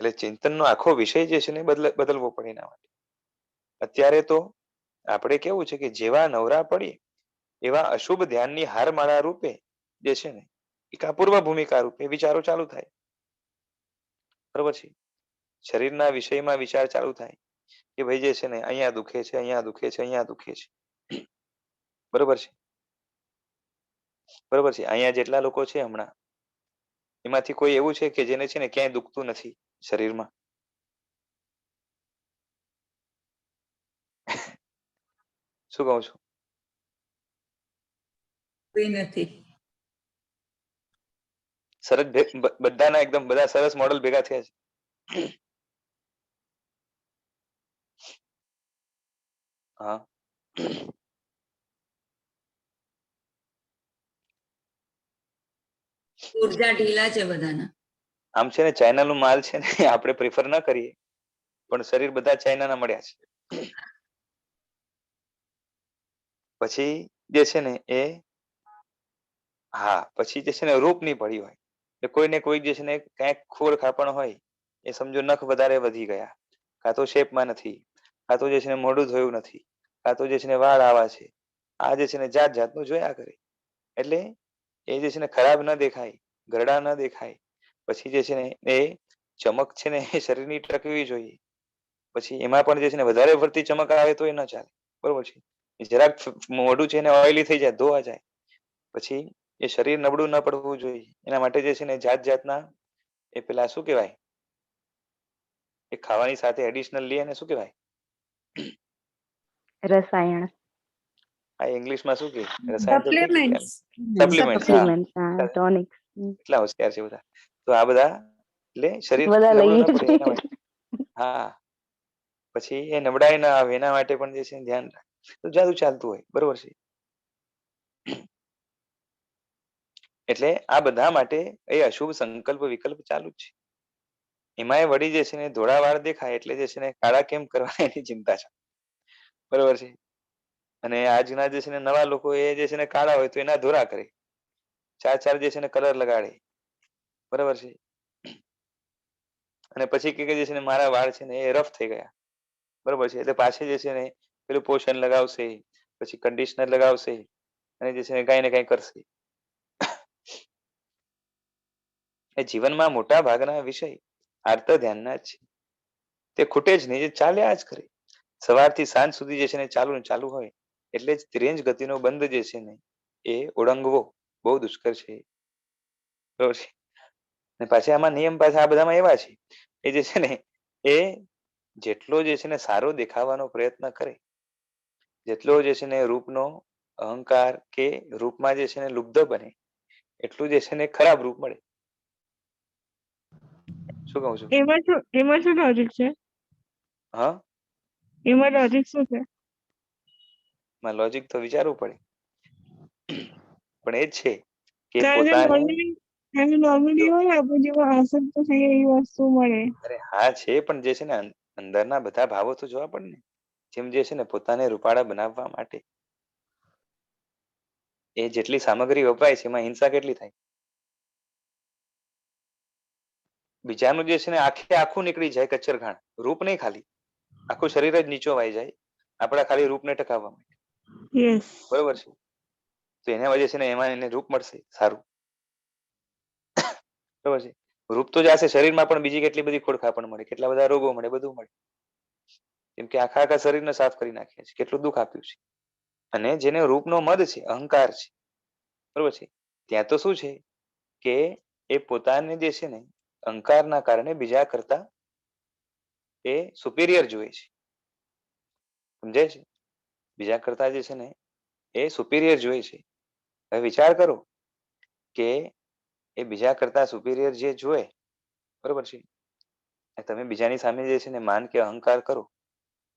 એટલે ચિંતનનો આખો વિષય જે છે ને બદલવો પડે એના માટે. અત્યારે તો આપણે કેવું છે કે જેવા નવરા પડીએ એવા અશુભ ધ્યાનની હારમાળા રૂપે જે છે ને એક અપૂર્વ ભૂમિકા રૂપે વિચારો ચાલુ થાય. બરોબર છે? શરીરના વિષયમાં વિચાર ચાલુ થાય કે ભાઈ જે છે ને અહીંયા દુખે છે, અહીંયા દુખે છે, અહીંયા દુખે છે. બરોબર છે? બરોબર છે? અહીંયા જેટલા લોકો છે હમણાં, એમાંથી કોઈ એવું છે કે જેને છે ને ક્યાંય દુખતું નથી શરીરમાં? શું કહું છું? કોઈ નથી. સરસ બધાના એકદમ બધા સરસ મોડલ ભેગા થયા છે. હા. ઉર્જા ઢીલા છે બધાના. આમ છે ને ચાઇના નું માલ છે ને આપણે પ્રિફર ન કરીએ, પણ શરીર બધા ચાઇનાના મળ્યા છે. પછી જે છે ને એ હા, પછી જે છે ને રૂપની પડી હોય, એટલે કોઈને કોઈ જે છે ને ક્યાંક ખોડ ખાપણ હોય, એ સમજો નખ વધારે વધી ગયા, કાં તો શેપમાં નથી, કાં તો જે છે ને મોઢું ધોયું નથી, કાં તો જે છે ને વાળ આવા છે, આ જે છે ને જાત જાતનું જોયા કરે. એટલે એ જે છે ને ખરાબ ન દેખાય, ગરડા ન દેખાય, પછી જે છે ને એ ચમક છે ને એ શરીરની ટકવી જોઈએ. પછી એમાં પણ જે છે ને વધારે પડતી ચમક આવે તો એ ન ચાલે, બરોબર છે. જરાક મોઢું છે ને ઓઇલી થઈ જાય, ધોવા જાય, પછી એ શરીર નબળું ન પડવું જોઈએ. એના માટે જે છે ને જાત જાતના એ પેલા શું કહેવાય, એ ખાવાની સાથે એડિશનલ લે ને શું કહેવાય, રસાયણ, આ ઇંગ્લિશમાં શું કે, રસાયણ તો ઠીક છે, સપ્લિમેન્ટ્સ. સપ્લિમેન્ટ. હા, સપ્લિમેન્ટ, ટોનિક કેટલા હોશિયાર છે બધા. તો આ બધા એટલે શરીર બધા નબળું લઈએ ન પડે એના છીએ. માટે. હા, પછી એ નબળાઈ ના આવે એના માટે પણ જે છે ધ્યાન રાખ. તો જાદુ ચાલતું હોય, બરોબર છે. એટલે આ બધા માટે એ અશુભ સંકલ્પ વિકલ્પ ચાલુ જ છે. એમાંય વળી જે છે ને ધોળા વાળ દેખાય એટલે જે છે ને કાળા કેમ કરવા એની ચિંતા છે, બરોબર છે. અને આજના જે છે ને નવા લોકો એ જે છે ને કાળા હોય તો એના ધોરા કરે, ચાર ચાર જે છે ને કલર લગાડે, બરોબર છે. અને પછી કે જે છે ને મારા વાળ છે ને એ રફ થઈ ગયા, બરોબર છે. એટલે પાછી જે છે ને પેલું પોષણ લગાવશે, પછી કન્ડિશનર લગાવશે, અને જે છે ને કઈ ને કઈ કરશે. એ જીવનમાં મોટા ભાગના વિષય આર્ત ધ્યાનના જ છે. તે ખૂટે જ નહીં, જે ચાલ્યા જ કરે. સવારથી સાંજ સુધી જે છે ને ચાલુ ને ચાલુ હોય. એટલે જ ત્રેંજ ગતિનો બંધ જે છે ને એ ઓળંગવો બહુ દુષ્કર છે, બરોબર છે. અને પાછા આમાં નિયમ પાછા આ બધામાં એવા છે એ જે છે ને એ જેટલો જે છે ને સારો દેખાવાનો પ્રયત્ન કરે, જેટલો જે છે ને રૂપનો અહંકાર કે રૂપમાં જે છે ને લુબ્ધ બને, એટલું જે છે ને ખરાબ રૂપ મળે. શું કહું છું? એમાં શું લોજિક છે? હા, એમાં લોજિક શું છે? લોજિક તો વિચારવું પડે, પણ એ જ છે કે કારણ પોતાને કે નોર્મલી હોય આપણે જેમાં આસક્ત થઈએ એવી વસ્તુ મળે. અરે હા છે, પણ જે છે ને અંદરના બધા ભાવો તો જોવા પડે ને. જેમ જે છે ને પોતાને રૂપાળા બનાવવા માટે એ જેટલી સામગ્રી વપરાય છે એમાં હિંસા કેટલી થાય. બીજાનું જે છે ને આખે આખું નીકળી જાય કચ્છરઘાણ, રૂપ નહીં ખાલી, આખું શરીર જ નીચોવાઈ જાય આપણા ખાલી રૂપને ટકાવવા માટે, યસ. બરોબર છે. તો એના વજે છે ને એમાં એને રૂપ મળશે સારું, બરોબર છે. રૂપ તો જશે, શરીરમાં પણ બીજી કેટલી બધી ખોડખાં પણ મળે, કેટલા બધા રોગો મળે, બધું મળે. કેમ કે આખા આખા શરીરને સાફ કરી નાખ્યા છે, કેટલું દુઃખ આપ્યું છે. અને જેને રૂપનો મદ છે, અહંકાર છે, બરોબર છે, ત્યાં તો શું છે કે એ પોતાને જે છે ને અહંકારના કારણે બીજા કરતા એ સુપીરિયર જુએ છે, સમજાય છે. બીજા કરતા જે છે ને એ સુપીરિયર જુએ છે. હવે વિચાર કરો કે એ બીજા કરતા સુપીરિયર જે જુએ, બરોબર છે, તમે બીજાની સામે જે છે ને માન કે અહંકાર કરો,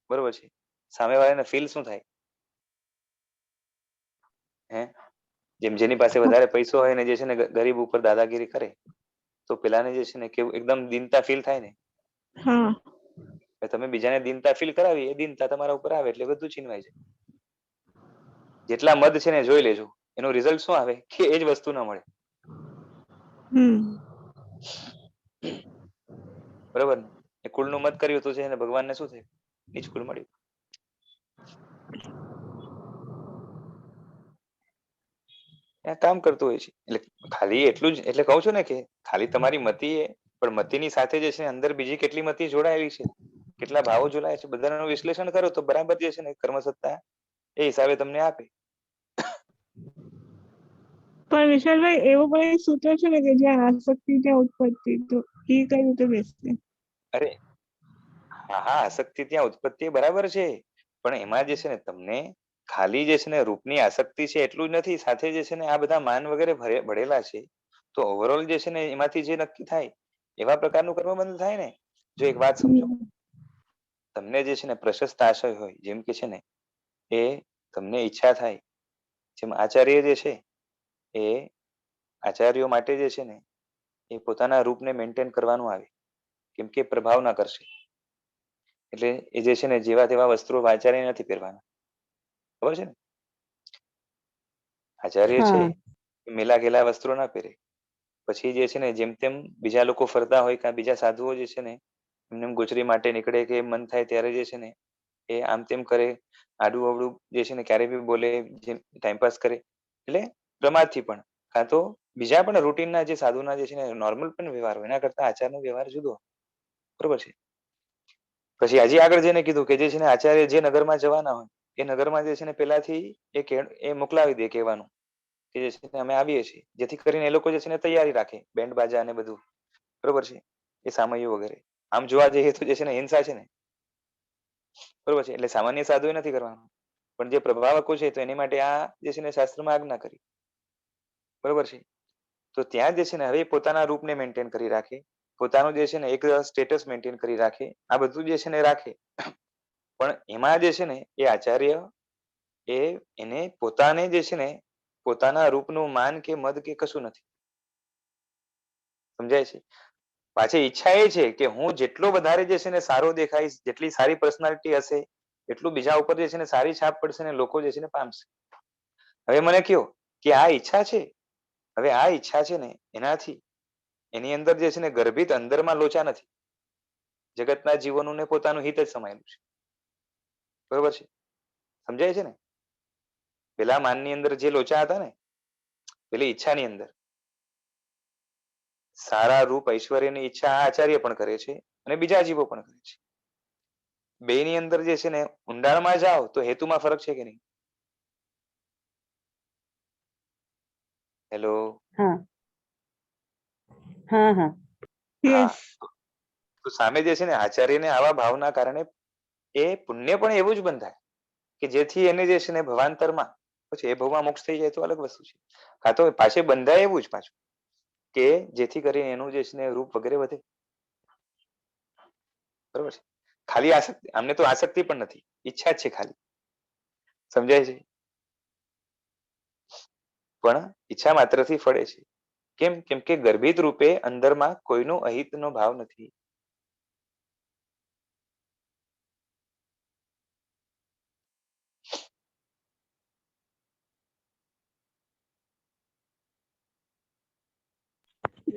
બરોબર છે, સામેવાળાને ફીલ શું થાય? હે, જેમ જેની પાસે વધારે પૈસો હોય ને જે છે ને ગરીબ ઉપર દાદાગીરી કરે, તો પેલાને જે છે ને કેવું એકદમ દીનતા ફીલ થાય ને. હા. તમે બીજાને દીનતા ફીલ કરાવી, એ દીનતા તમારા ઉપર આવે એટલે બધું છીનવાય જાય. જેટલા મદ છે ને જોઈ લેજો, એનું રિઝલ્ટ શું આવે કે એ જ વસ્તુ ના મળે. બરોબર ને? એ કુળનું મત કર્યું તો છે ને ભગવાનને શું થયું? નીચ કુળ મળ્યું. ત્યાં કામ કરતું હોય છે. એટલે ખાલી એટલું જ, એટલે કહું છું ને કે ખાલી તમારી મતિ એ, પણ મતિની સાથે જે છે અંદર બીજી કેટલી મતિ જોડાયેલી છે, કેટલા ભાવો જોડાયા છે, બધાનું વિશ્લેષણ કરો તો બરાબર જે છે ને કર્મસત્તા એ હિસાબે તમને આપે. પણ વિશાલભાઈ એવું પણ સૂત્ર છે ને કે જ્યાં આસક્તિ ત્યાં ઉત્પત્તિ, તો એ કઈ રીતે બેસશે? અરે હા હા, આસક્તિ ત્યાં ઉત્પત્તિ બરાબર છે, પણ એમાં જે છે ને તમને ખાલી જે છે ને રૂપની આસક્તિ છે એટલું જ નથી, સાથે જે છે ને આ બધા માન વગેરે ભળેલા છે. તો ઓવરઓલ જે છે ને એમાંથી જે નક્કી થાય એવા પ્રકારનું કર્મ બંધ થાય ને. જો એક વાત સમજો, તમને જે છે ને પ્રશસ્ત આશય હોય, જેમ કે છે ને એ તમને ઈચ્છા થાય, જેમ આચાર્ય જે છે એ આચાર્યો માટે જે છે ને એ પોતાના રૂપને મેન્ટેન કરવાનું આવે, કેમ કે પ્રભાવ ના કરશે. એટલે એ જે છે ને જેવા તેવા વસ્ત્રો આચાર્ય નથી પહેરવાના, ખબર છે ને? આચાર્ય છે હા એ મેલા ઘેલા વસ્ત્રો ના પહેરે. પછી જે છે ને જેમ તેમ બીજા લોકો ફરતા હોય, કાં બીજા સાધુઓ જે છે ને એમને ગોચરી માટે નીકળે કે મન થાય ત્યારે જે છે ને એ આમ તેમ કરે, આડું અવડું જે છે ને ક્યારે બી બોલે, જેમ ટાઈમપાસ કરે, એટલે પ્રમાદથી પણ કાં તો બીજા પણ રૂટીનના જે સાધુના જે છે ને નોર્મલ પણ વ્યવહાર હોય એના કરતા આચારનો વ્યવહાર જુદો, બરોબર છે. પછી હજી આગળ જઈને કીધું કે જે છે ને આચાર્ય જે નગરમાં જવાના હોય એ નગરમાં જે છે ને પેલાથી એ મોકલાવી દે કહેવાનું કે જે છે ને અમે આવીએ છીએ, જેથી કરીને એ લોકો જે છે ને તૈયારી રાખે, બેન્ડ બાજા અને બધું, બરોબર છે, એ સામૈયું વગેરે. આમ જોવા જઈએ તો જે છે ને હિંસા છે ને, બરોબર છે, એટલે સામાન્ય સાધુ એ નથી કરવાનું, પણ જે પ્રભાવકો છે તો એની માટે આ જે છે ને શાસ્ત્રમાં આજ્ઞા કરી, બરોબર છે. તો ત્યાં જે છે ને હવે પોતાના રૂપને મેન્ટેન કરી રાખે, પોતાનું જે છે ને એક સ્ટેટસ મેન્ટેન કરી રાખે, આ બધું જે છે ને રાખે, પણ એમાં જે છે ને એ આચાર્ય એને પોતાને જે છે ને પોતાના રૂપનું માન કે મદ કે કશું નથી, સમજાય છે. પાછી ઈચ્છા એ છે કે હું જેટલો વધારે જે છે ને સારો દેખાઈશ, જેટલી સારી પર્સનાલિટી હશે એટલું બીજા ઉપર જે છે ને સારી છાપ પડશે ને લોકો જે છે ને પામશે. હવે મને કયો કે આ ઈચ્છા છે, હવે આ ઈચ્છા છે ને એનાથી એની અંદર જે છે ને ગર્ભિત અંદરમાં લોચા નથી, જગતના જીવોનું ને પોતાનું હિત જ સમાયેલું છે, બરોબર છે, સમજાય છે ને. પેલા માનની અંદર જે લોચા હતા ને પેલી ઈચ્છાની અંદર સારા રૂપ ઐશ્વર્યની ઈચ્છા આ આચાર્ય પણ કરે છે અને બીજા જીવો પણ કરે છે. બે ની અંદર જે છે ને ઊંડાણમાં જાઓ તો હેતુમાં ફરક છે કે નહીં? હેલો. હા હા હા યસ. તો સામે જે છે ને આચાર્યને આવા ભાવના કારણે એ પુણ્ય પણ એવું જ બંધાય કે જેથી એને જે છે ને ભવાંતરમાં પછી એ ભવમાં મોક્ષ થઈ જાય તો અલગ વસ્તુ છે, કાં તો પાછે બંધાય એવું જ પાછું કે જેથી કરીને એનું જે છે ને રૂપ વગેરે વધે, બરોબર છે. ખાલી આસક્તિ, આમને તો આસક્તિ પણ નથી, ઈચ્છા જ છે ખાલી, સમજાય છે. પણ ઈચ્છા માત્રથી ફળે છે. કેમ? કેમ કે ગર્ભિત રૂપે અંદરમાં કોઈનો અહિતનો ભાવ નથી.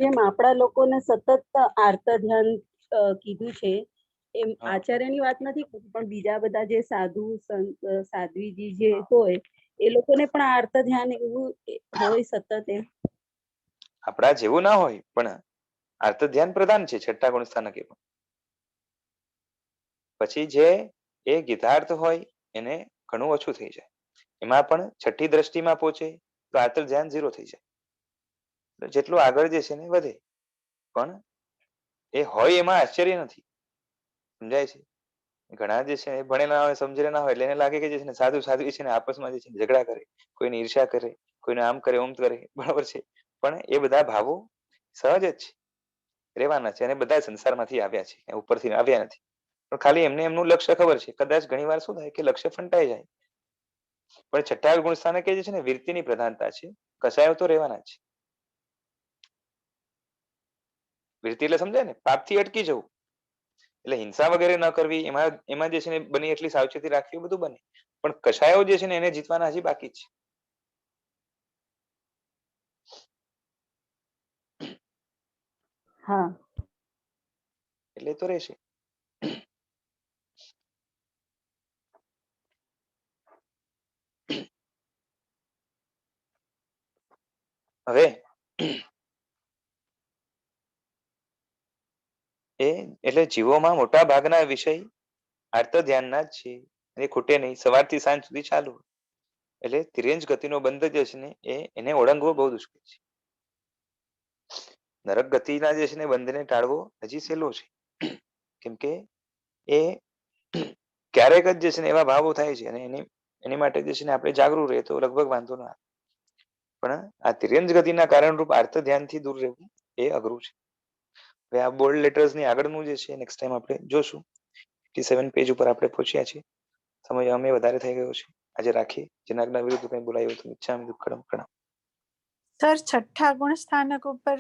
જેમ આપણા લોકોને સતત આર્ત ધ્યાન કીધું છે એમ હા. આચાર્યની વાત નથી કરતી, પણ બીજા બધા જે સાધુ સંત સાધ્વીજી જે હોય એ લોકોને પણ આર્ત ધ્યાન એવું હોય સતત એમ? આપણા જેવું ના હોય પણ આર્ત ધ્યાન પ્રધાન છે, છઠ્ઠા ગુણ સ્થાનક એ પણ. પછી જે એ ગીતાર્થ હોય એને ઘણું ઓછું થઈ જાય, એમાં પણ છઠ્ઠી દ્રષ્ટિમાં પહોંચે તો આર્ત ધ્યાન 0 થઈ જાય. જેટલું આગળ જે છે ને વધે, પણ એ હોય એમાં આશ્ચર્ય નથી, સમજાય છે. ઘણા જે છે એ ભણેલા હોય સમજેલા ના હોય એટલે એને લાગે કે જે છે ને સાધુ સાધ્વી છે ને આપસમાં જે છે ઝઘડા કરે, કોઈની ઈર્ષા કરે, કોઈને આમ કરે ઓમ કરે, બરાબર છે. પણ એ બધા ભાવો સહજ જ છે, રહેવાના છે, અને બધા સંસારમાંથી આવ્યા છે, ઉપરથી આવ્યા નથી. પણ ખાલી એમને એમનું લક્ષ્ય ખબર છે, કદાચ ઘણી વાર શું થાય કે લક્ષ્ય ફંટાઈ જાય. પણ છઠ્ઠા ગુણ સ્થાનક જે છે ને વૃત્તિની પ્રધાનતા છે, કસાયો તો રહેવાના છે. વૃત્તિ એટલે સમજાય ને, પાપથી અટકી જવું, એટલે હિંસા વગેરે ન કરવી, એમાં જે છે ને બની એટલી સાવચેતી રાખવી, બધું બને. પણ કષાયો જે છે ને એને જીતવાના હજી બાકી છે. હા એટલે તો રહેશે. હવે એટલે જીવોમાં મોટા ભાગના વિષય આર્ત ધ્યાનના જ છે, એ ખૂટે નહીં, સવારથી સાંજ સુધી ચાલુ. એટલે તિર્યંજ ગતિનો બંધ જે છે ને એને ઓળંગવો બહુ દુષ્કર છે. નરક ગતિના જે છે ને બંધને ટાળવો હજી સહેલો છે, કેમ કે એ ક્યારેક જ જે છે ને એવા ભાવો થાય છે, અને એની માટે જે છે ને આપણે જાગૃત રહીએ તો લગભગ વાંધો ના આવે. પણ આ તિર્યંજ ગતિના કારણરૂપ આર્ત ધ્યાનથી દૂર રહેવું એ અઘરું છે. હવે આ બોલ્ડ લેટર્સની આગળનું જે છે નેક્સ્ટ ટાઈમ આપણે જોશું. 57 પેજ ઉપર આપણે પહોંચ્યા છીએ. સમય અમે વધારે થઈ ગયો છે, આજે રાખીએ. જનાજ્ઞા વિરુદ્ધ કંઈ બોલાયું તો ઈચ્છામિ દુક્કડમ પ્રણામ. સર છઠ્ઠા ગુણ સ્થાનક ઉપર